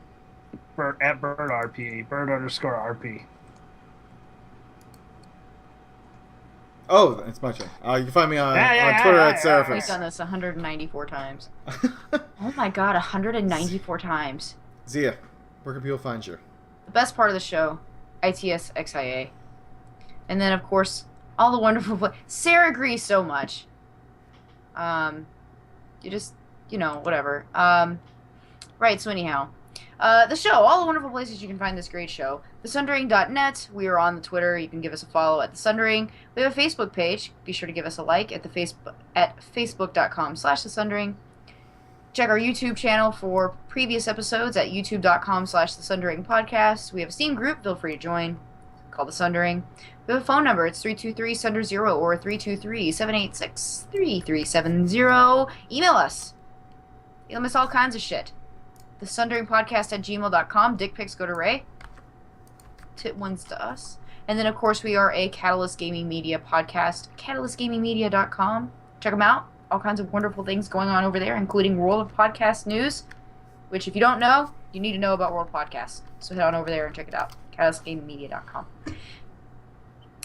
at BirdRP, Bird_RP. Oh, it's my turn. You can find me on Twitter at Seraphis. We've done this 194 times. Oh my god, 194 times. Zia, where can people find you? The best part of the show, ITSXIA. And then, of course, all the wonderful... Sarah agrees so much. You just... whatever. Right, so anyhow. The show, all the wonderful places you can find this great show. TheSundering.net. We are on the Twitter. You can give us a follow at The Sundering. We have a Facebook page. Be sure to give us a like at facebook.com/TheSundering. Check our YouTube channel for previous episodes at youtube.com/TheSundering Podcast. We have a Steam group. Feel free to join. Called The Sundering. We have a phone number. It's 323-SUNDER0 or 323-786-3370. Email us. Email us all kinds of shit. TheSunderingPodcast@gmail.com. Dick pics go to Ray. Tit ones to us. And then, of course, we are a Catalyst Gaming Media podcast. CatalystGamingMedia.com. Check them out. All kinds of wonderful things going on over there, including World of Podcast news, which, if you don't know, you need to know about World Podcast. So head on over there and check it out. CatalystGamingMedia.com.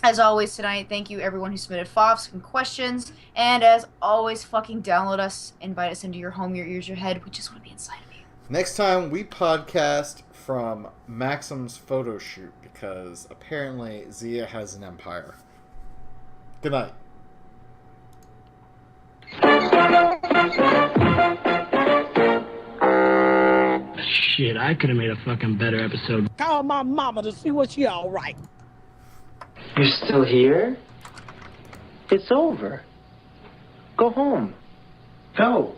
As always tonight, thank you everyone who submitted FOFFs and questions. And as always, fucking download us, invite us into your home, your ears, your head. We just want to be inside of you. Next time we podcast from Maxim's photo shoot because apparently Zia has an empire. Good night. Shit, I could have made a fucking better episode. Call my mama to see what she all right. You're still here? It's over. Go home. Go.